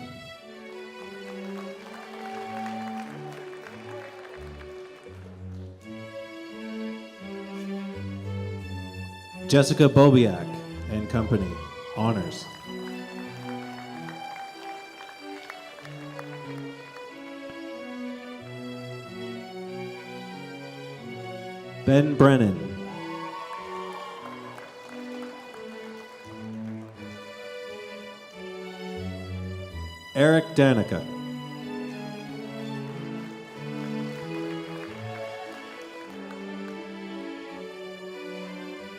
Jessica Bobiak and Company, honors. Ben Brennan. Eric Danica.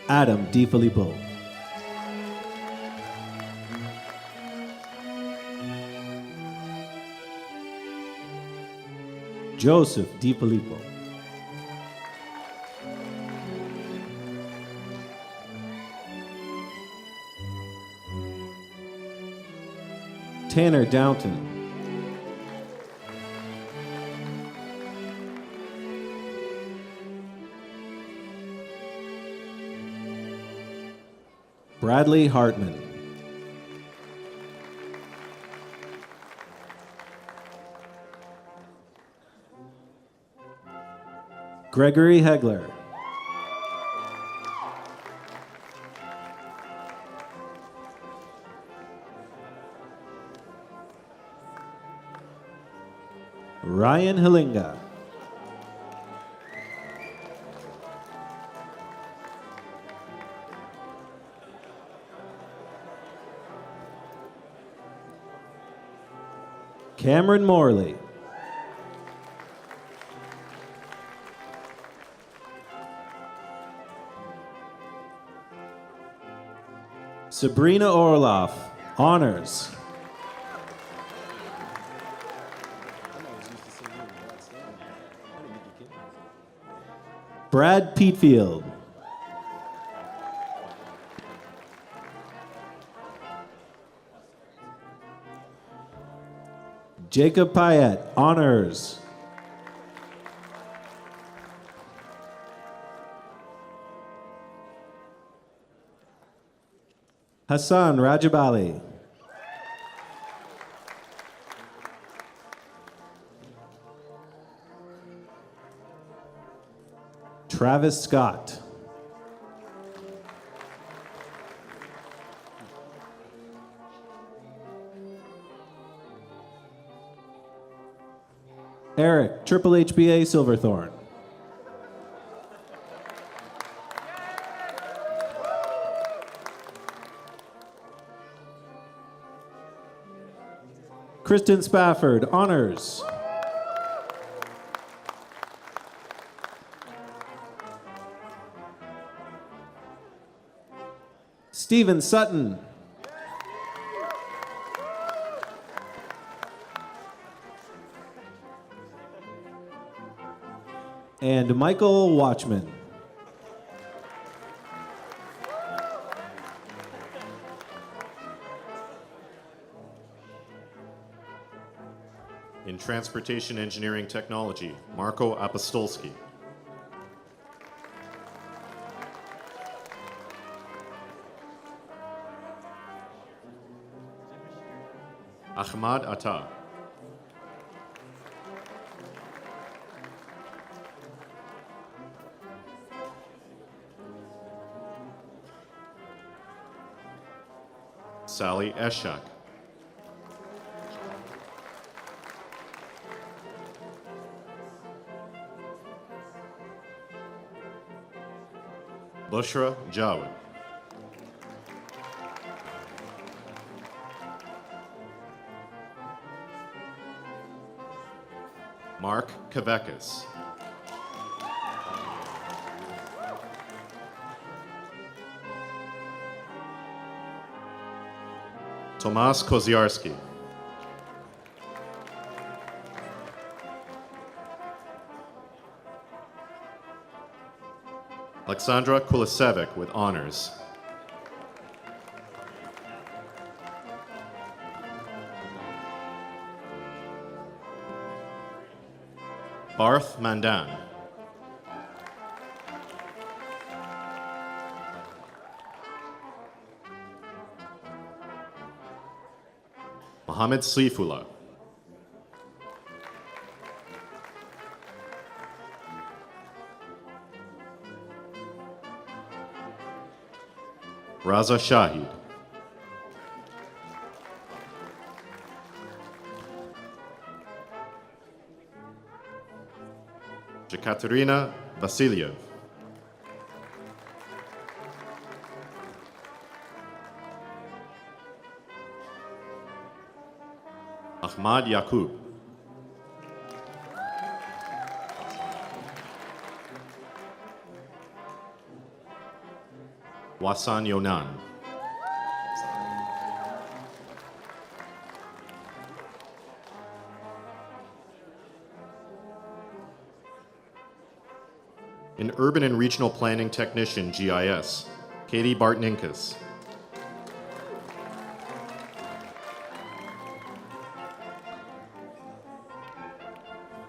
Adam DiFilippo. Joseph DiFilippo. Tanner Downton. Bradley Hartman. Gregory Hegler. Ryan Hilinga. Cameron Morley. Sabrina Orloff, honors. Brad Peatfield. Jacob Payette, honors. Hassan Rajabali. Travis Scott. Eric, Triple HBA Silverthorne. Kristen Spafford, honors. Stephen Sutton. And Michael Watchman. In Transportation Engineering Technology, Marco Apostolski. Ahmad Atta. Sally Eshak. Bushra Jawed. Mark Kavekis. Tomas Koziarski. Alexandra Kulisevic with honors. Barth Mandan. Mohammed Sleefullah. Raza Shahid. Jekaterina Vasilyev. Ahmad Yaqub. Wasan Yonan. An Urban and Regional Planning Technician, GIS, Katie Bartninkas.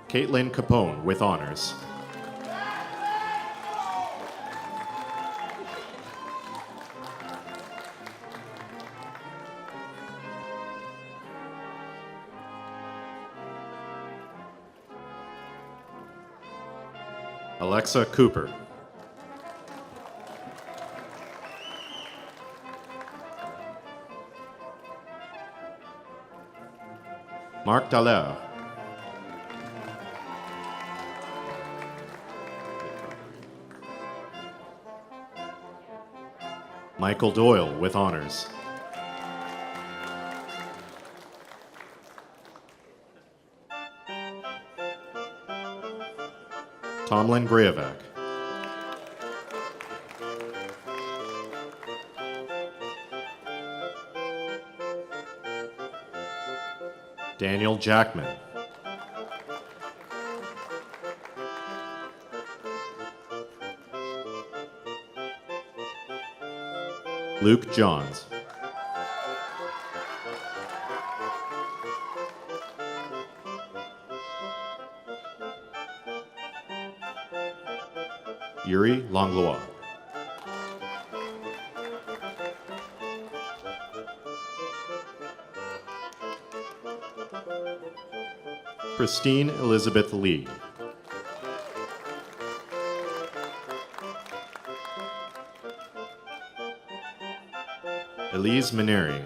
Caitlin Capone with honors. Alexa Cooper. Marc Dallaire. Michael Doyle with honors. Tomlin Grayovac. Daniel Jackman. Luke Johns. Yuri Langlois. Christine Elizabeth Lee. Elise Maneri.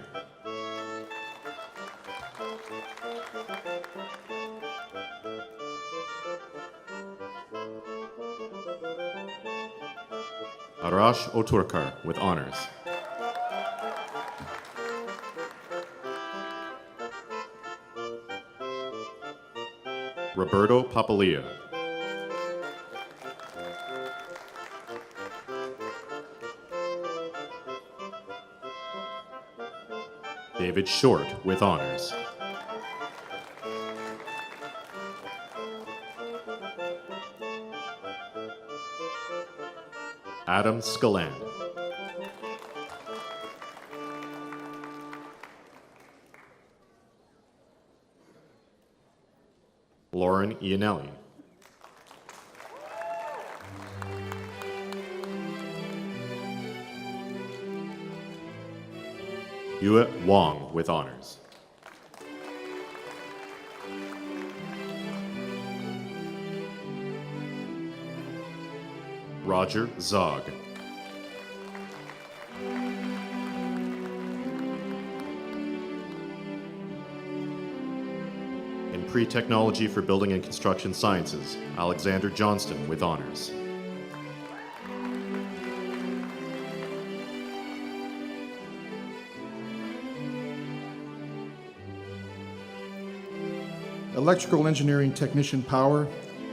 Arash Oturkar with honors. Roberto Papalia. David Short with honors. Adam Scaland. Lauren Ianelli. Yue Wong with honors. Roger Zog. In Pre-Technology for Building and Construction Sciences, Alexander Johnston with honors. Electrical Engineering Technician Power,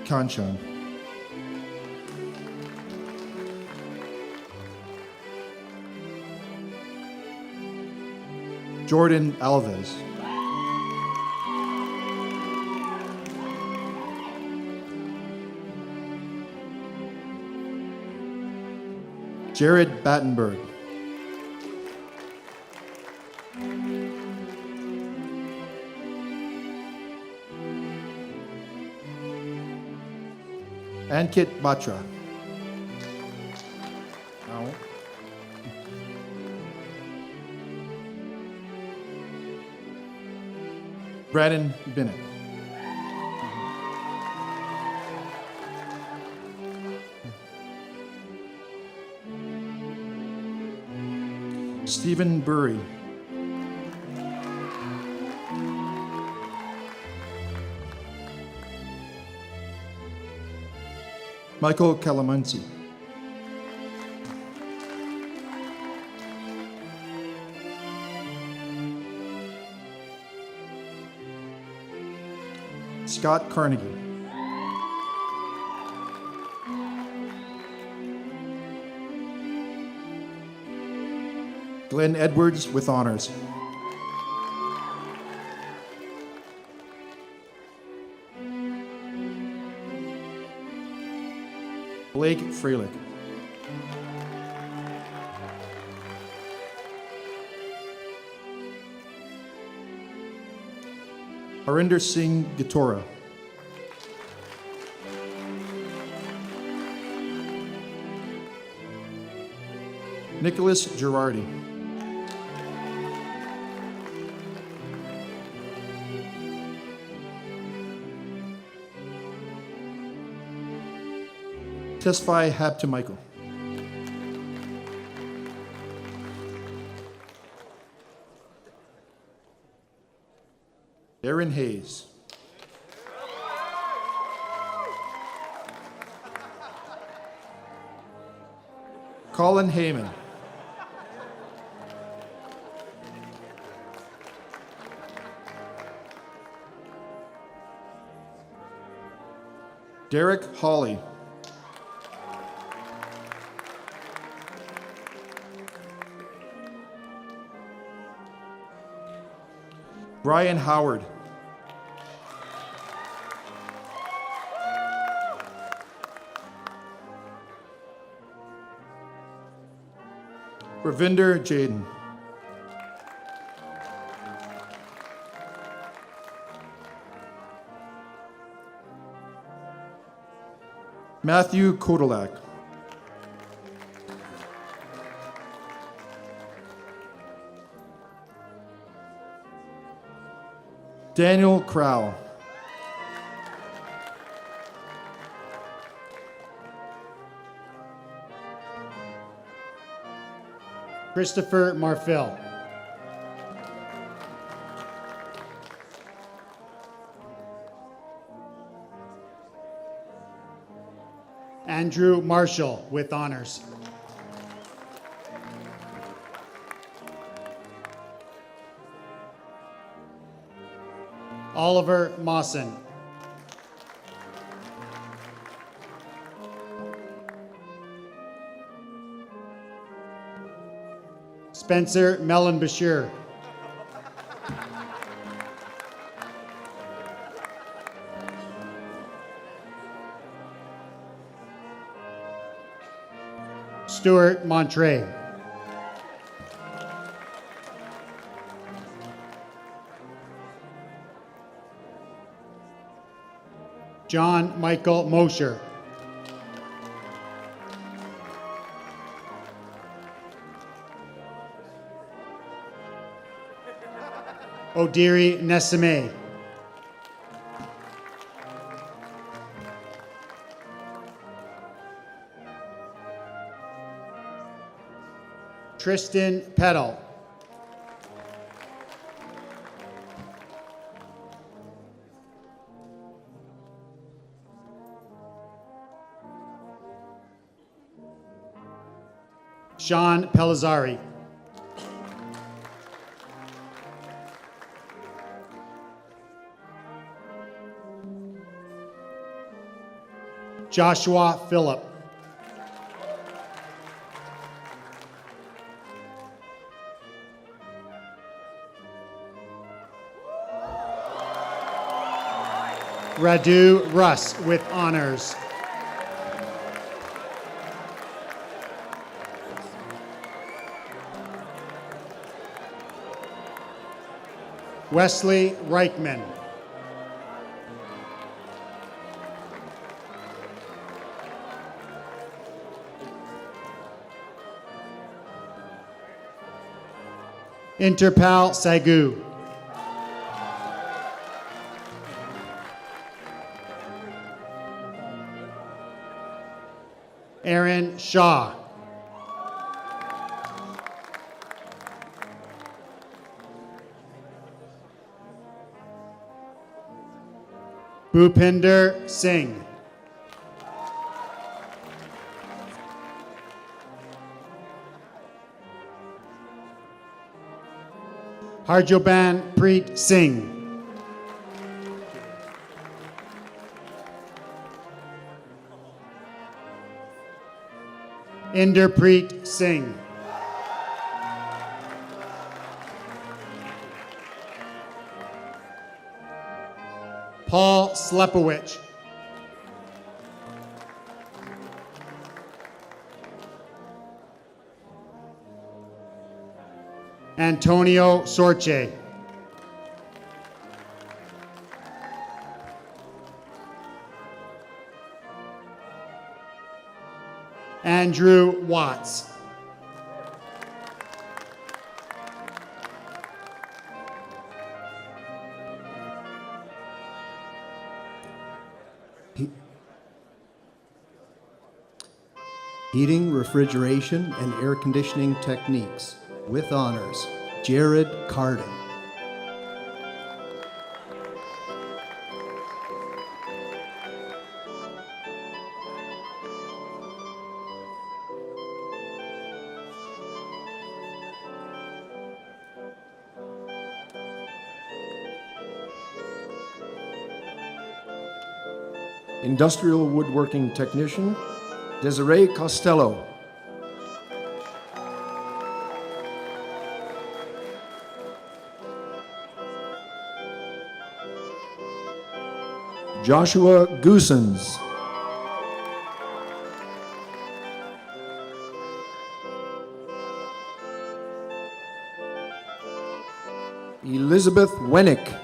Kanchan. Jordan Alves. Jared Battenberg. Ankit Batra. Brandon Bennett. Stephen Burry. Michael Calamansi. Scott Carnegie. Glenn Edwards with honors. Blake Freilich. Harinder Singh Gitora. Nicholas Girardi. Tesfai Habtemichael. Darren Hayes. Colin Heyman. Derek Hawley. Brian Howard. Ravinder Jaden. Matthew Kodolak. Daniel Crow. Christopher Marfil. Andrew Marshall with honors. Oliver Mawson. Spencer Mellon Bashir. Stuart Montre. John Michael Mosher. Odiri Nesame. Tristan Petal. Sean Pellizzari. Joshua Phillip. Radu Russ with honors. Wesley Reichman. Interpal Sagu. Aaron Shaw. Bhupinder Singh. Harjoban Preet Singh. Inderpreet Singh. Paul Slepowicz. Antonio Sorche. Andrew Watts. Heating, refrigeration, and air conditioning techniques. With honors, Jared Carden. Industrial woodworking technician, Desiree Costello. Joshua Goosens. Elizabeth Wennick.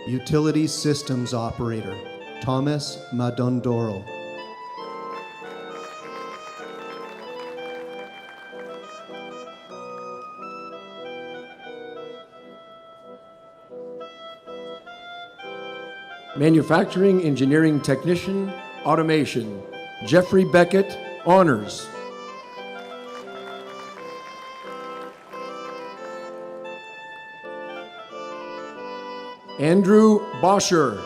Utility Systems Operator, Thomas Madondoro. Manufacturing Engineering Technician, Automation, Jeffrey Beckett, Honors. Andrew Bosher.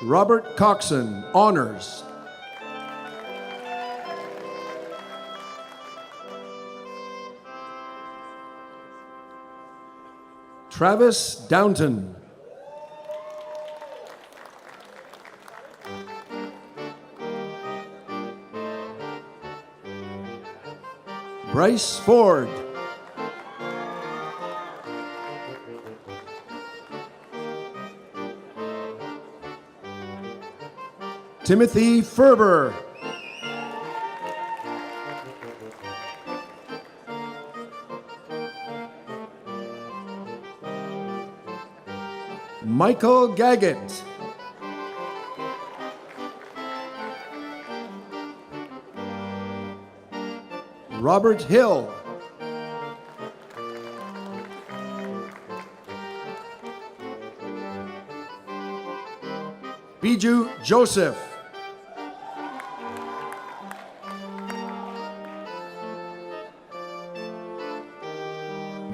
Robert Coxon, Honors. Travis Downton. Bryce Ford. Timothy Ferber. Michael Gaggett. Robert Hill. Biju Joseph.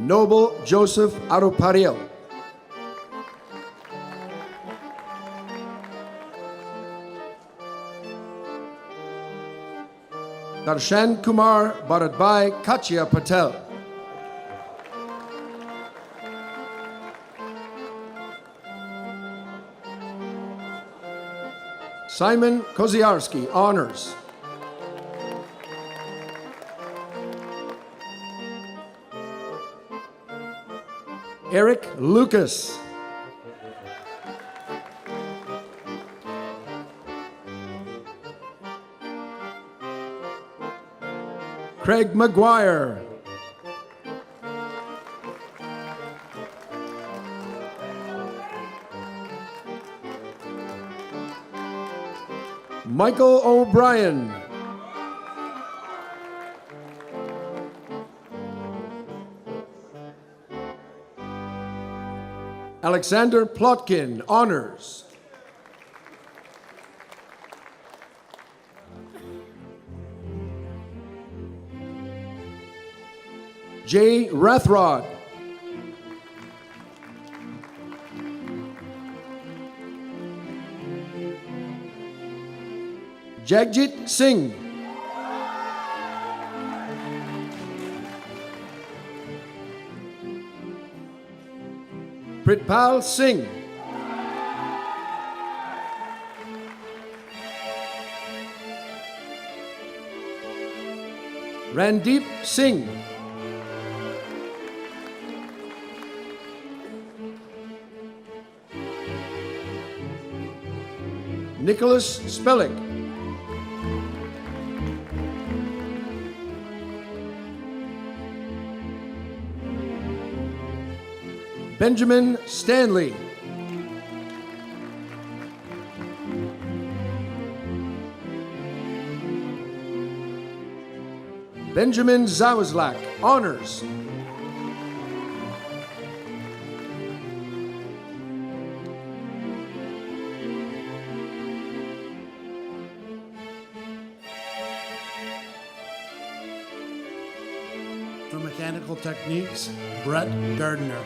Noble Joseph Aropariel. Darshan Kumar Bharatbhai Kachia Patel. Simon Koziarski, Honors. Eric Lucas. Craig McGuire. Michael O'Brien. Alexander Plotkin, Honors. Jay Rathrod. Jagjit Singh. Pritpal Singh. Randeep Singh. Nicholas Spellick. Benjamin Stanley. Benjamin Zawazlak, honors. For mechanical techniques, Brett Gardner.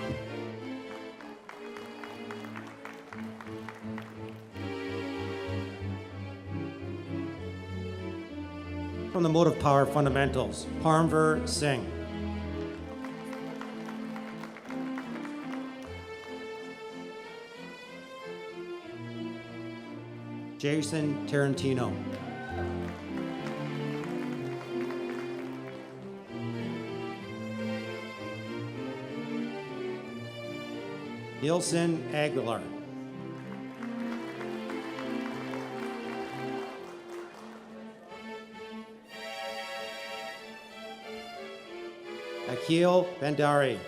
From the motive power fundamentals, Parmveer Singh. Jason Tarantino. Nielsen Aguilar. Akil Bandari.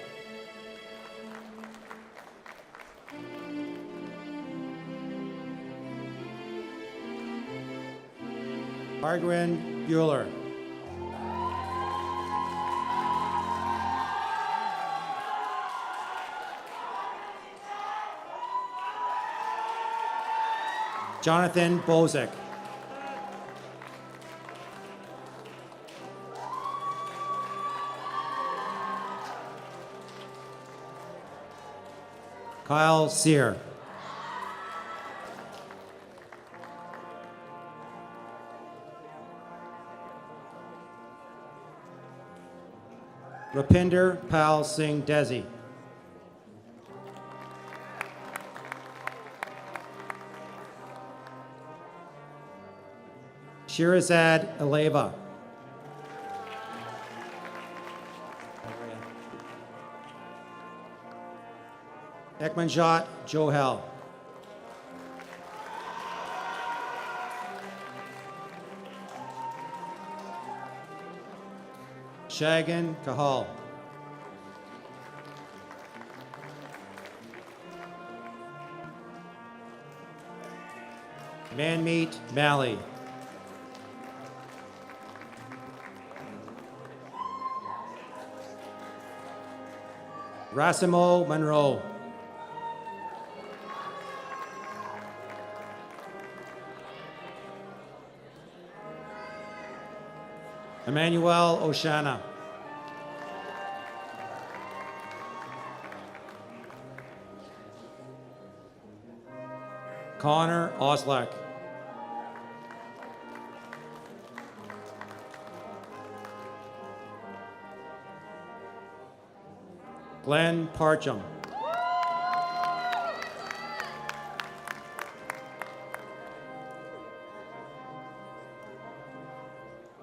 Margaret Bueller. Jonathan Bozek. Kyle Sear. Rapinder Pal Singh Desi. Shirazad Aleva. Ekmanjot Johel. Shagan Kahal. Manmeet Mali. Rassimo Monroe. Emmanuel Oshana. Connor Oslak. Glenn Parcham.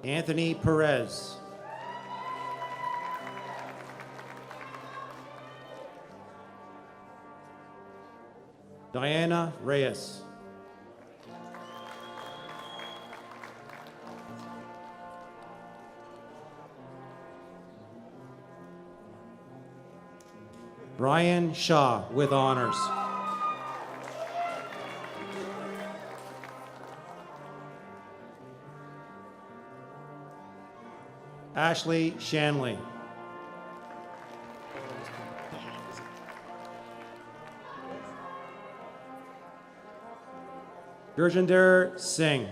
Anthony Perez. Diana Reyes. Brian Shaw with honors. Ashley Shanley. Gurjinder Singh.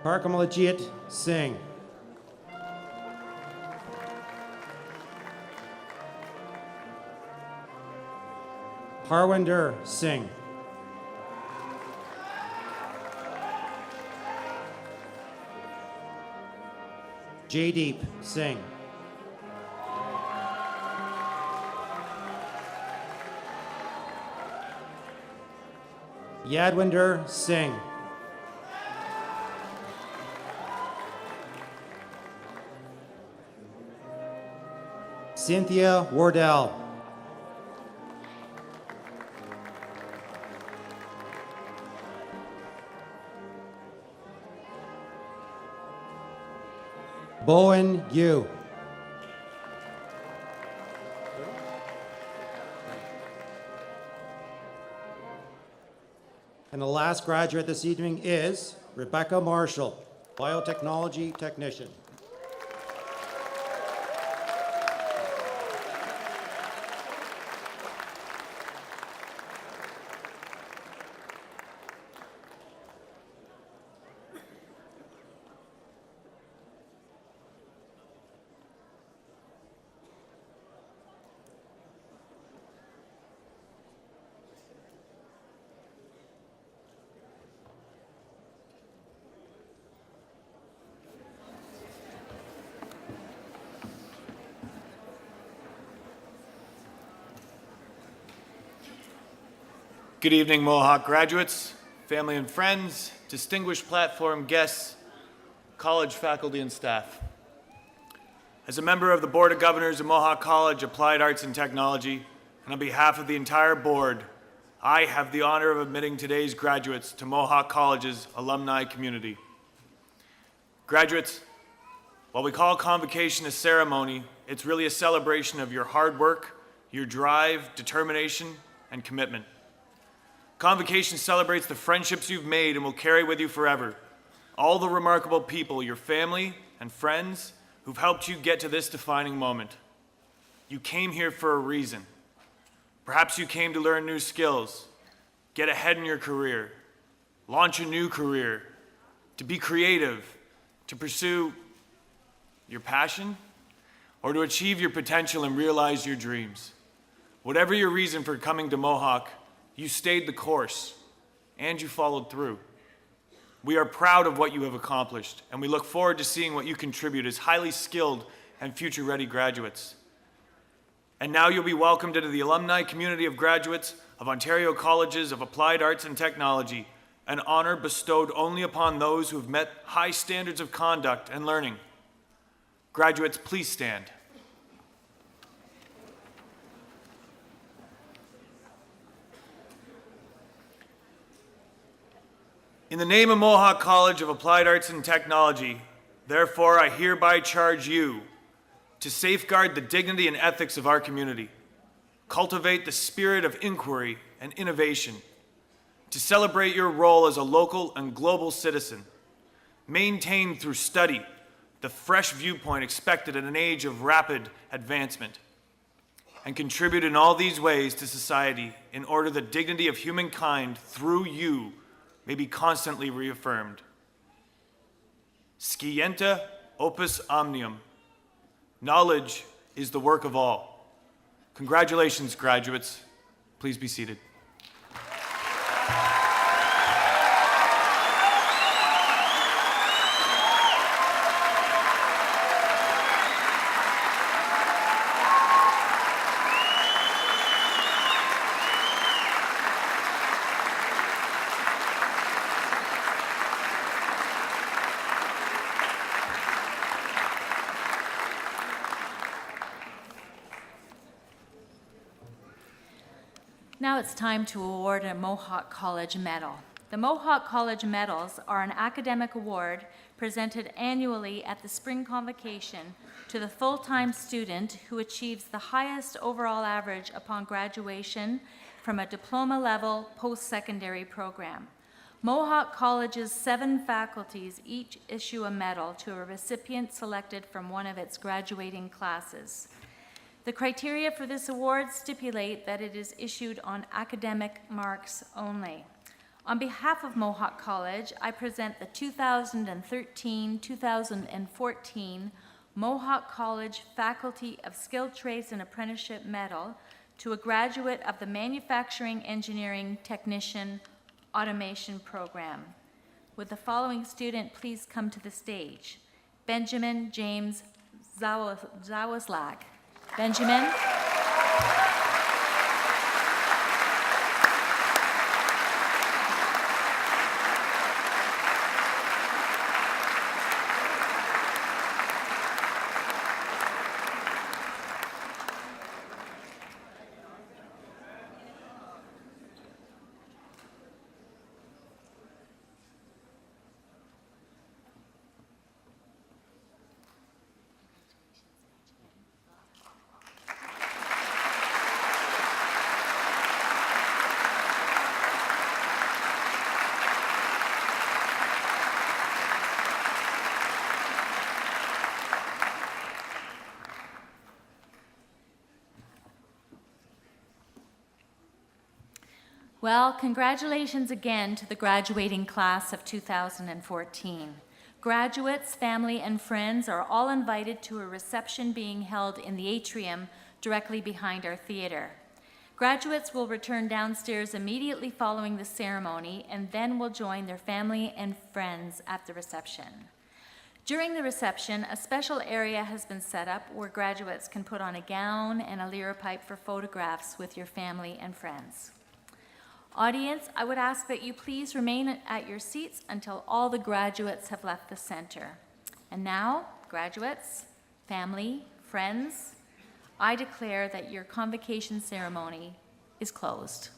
Parkamalajit Singh. Harwinder Singh. Jaydeep Singh. Yadwinder Singh. Cynthia Wardell. Bowen Yu. And the last graduate this evening is Rebecca Marshall, biotechnology technician. Good evening, Mohawk graduates, family and friends, distinguished platform guests, college faculty and staff. As a member of the Board of Governors of Mohawk College Applied Arts and Technology, and on behalf of the entire board, I have the honor of admitting today's graduates to Mohawk College's alumni community. Graduates, while we call Convocation a ceremony, it's really a celebration of your hard work, your drive, determination, and commitment. Convocation celebrates the friendships you've made and will carry with you forever. All the remarkable people, your family and friends, who've helped you get to this defining moment. You came here for a reason. Perhaps you came to learn new skills, get ahead in your career, launch a new career, to be creative, to pursue your passion, or to achieve your potential and realize your dreams. Whatever your reason for coming to Mohawk, you stayed the course, and you followed through. We are proud of what you have accomplished, and we look forward to seeing what you contribute as highly skilled and future-ready graduates. And now you'll be welcomed into the alumni community of graduates of Ontario Colleges of Applied Arts and Technology, an honor bestowed only upon those who have met high standards of conduct and learning. Graduates, please stand. In the name of Mohawk College of Applied Arts and Technology, therefore I hereby charge you to safeguard the dignity and ethics of our community, cultivate the spirit of inquiry and innovation, to celebrate your role as a local and global citizen, maintain through study the fresh viewpoint expected in an age of rapid advancement, and contribute in all these ways to society in order the dignity of humankind through you may be constantly reaffirmed. Scientia opus omnium. Knowledge is the work of all. Congratulations, graduates. Please be seated. Now it's time to award a Mohawk College Medal. The Mohawk College Medals are an academic award presented annually at the Spring Convocation to the full-time student who achieves the highest overall average upon graduation from a diploma-level post-secondary program. Mohawk College's 7 faculties each issue a medal to a recipient selected from one of its graduating classes. The criteria for this award stipulate that it is issued on academic marks only. On behalf of Mohawk College, I present the 2013-2014 Mohawk College Faculty of Skilled Trades and Apprenticeship Medal to a graduate of the Manufacturing Engineering Technician Automation Program. Would the following student please come to the stage? Benjamin James Zawaslak. Benjamin. Well, congratulations again to the graduating class of 2014. Graduates, family, and friends are all invited to a reception being held in the atrium directly behind our theater. Graduates will return downstairs immediately following the ceremony and then will join their family and friends at the reception. During the reception, a special area has been set up where graduates can put on a gown and a lyre pipe for photographs with your family and friends. Audience, I would ask that you please remain at your seats until all the graduates have left the center. And now, graduates, family, friends, I declare that your convocation ceremony is closed.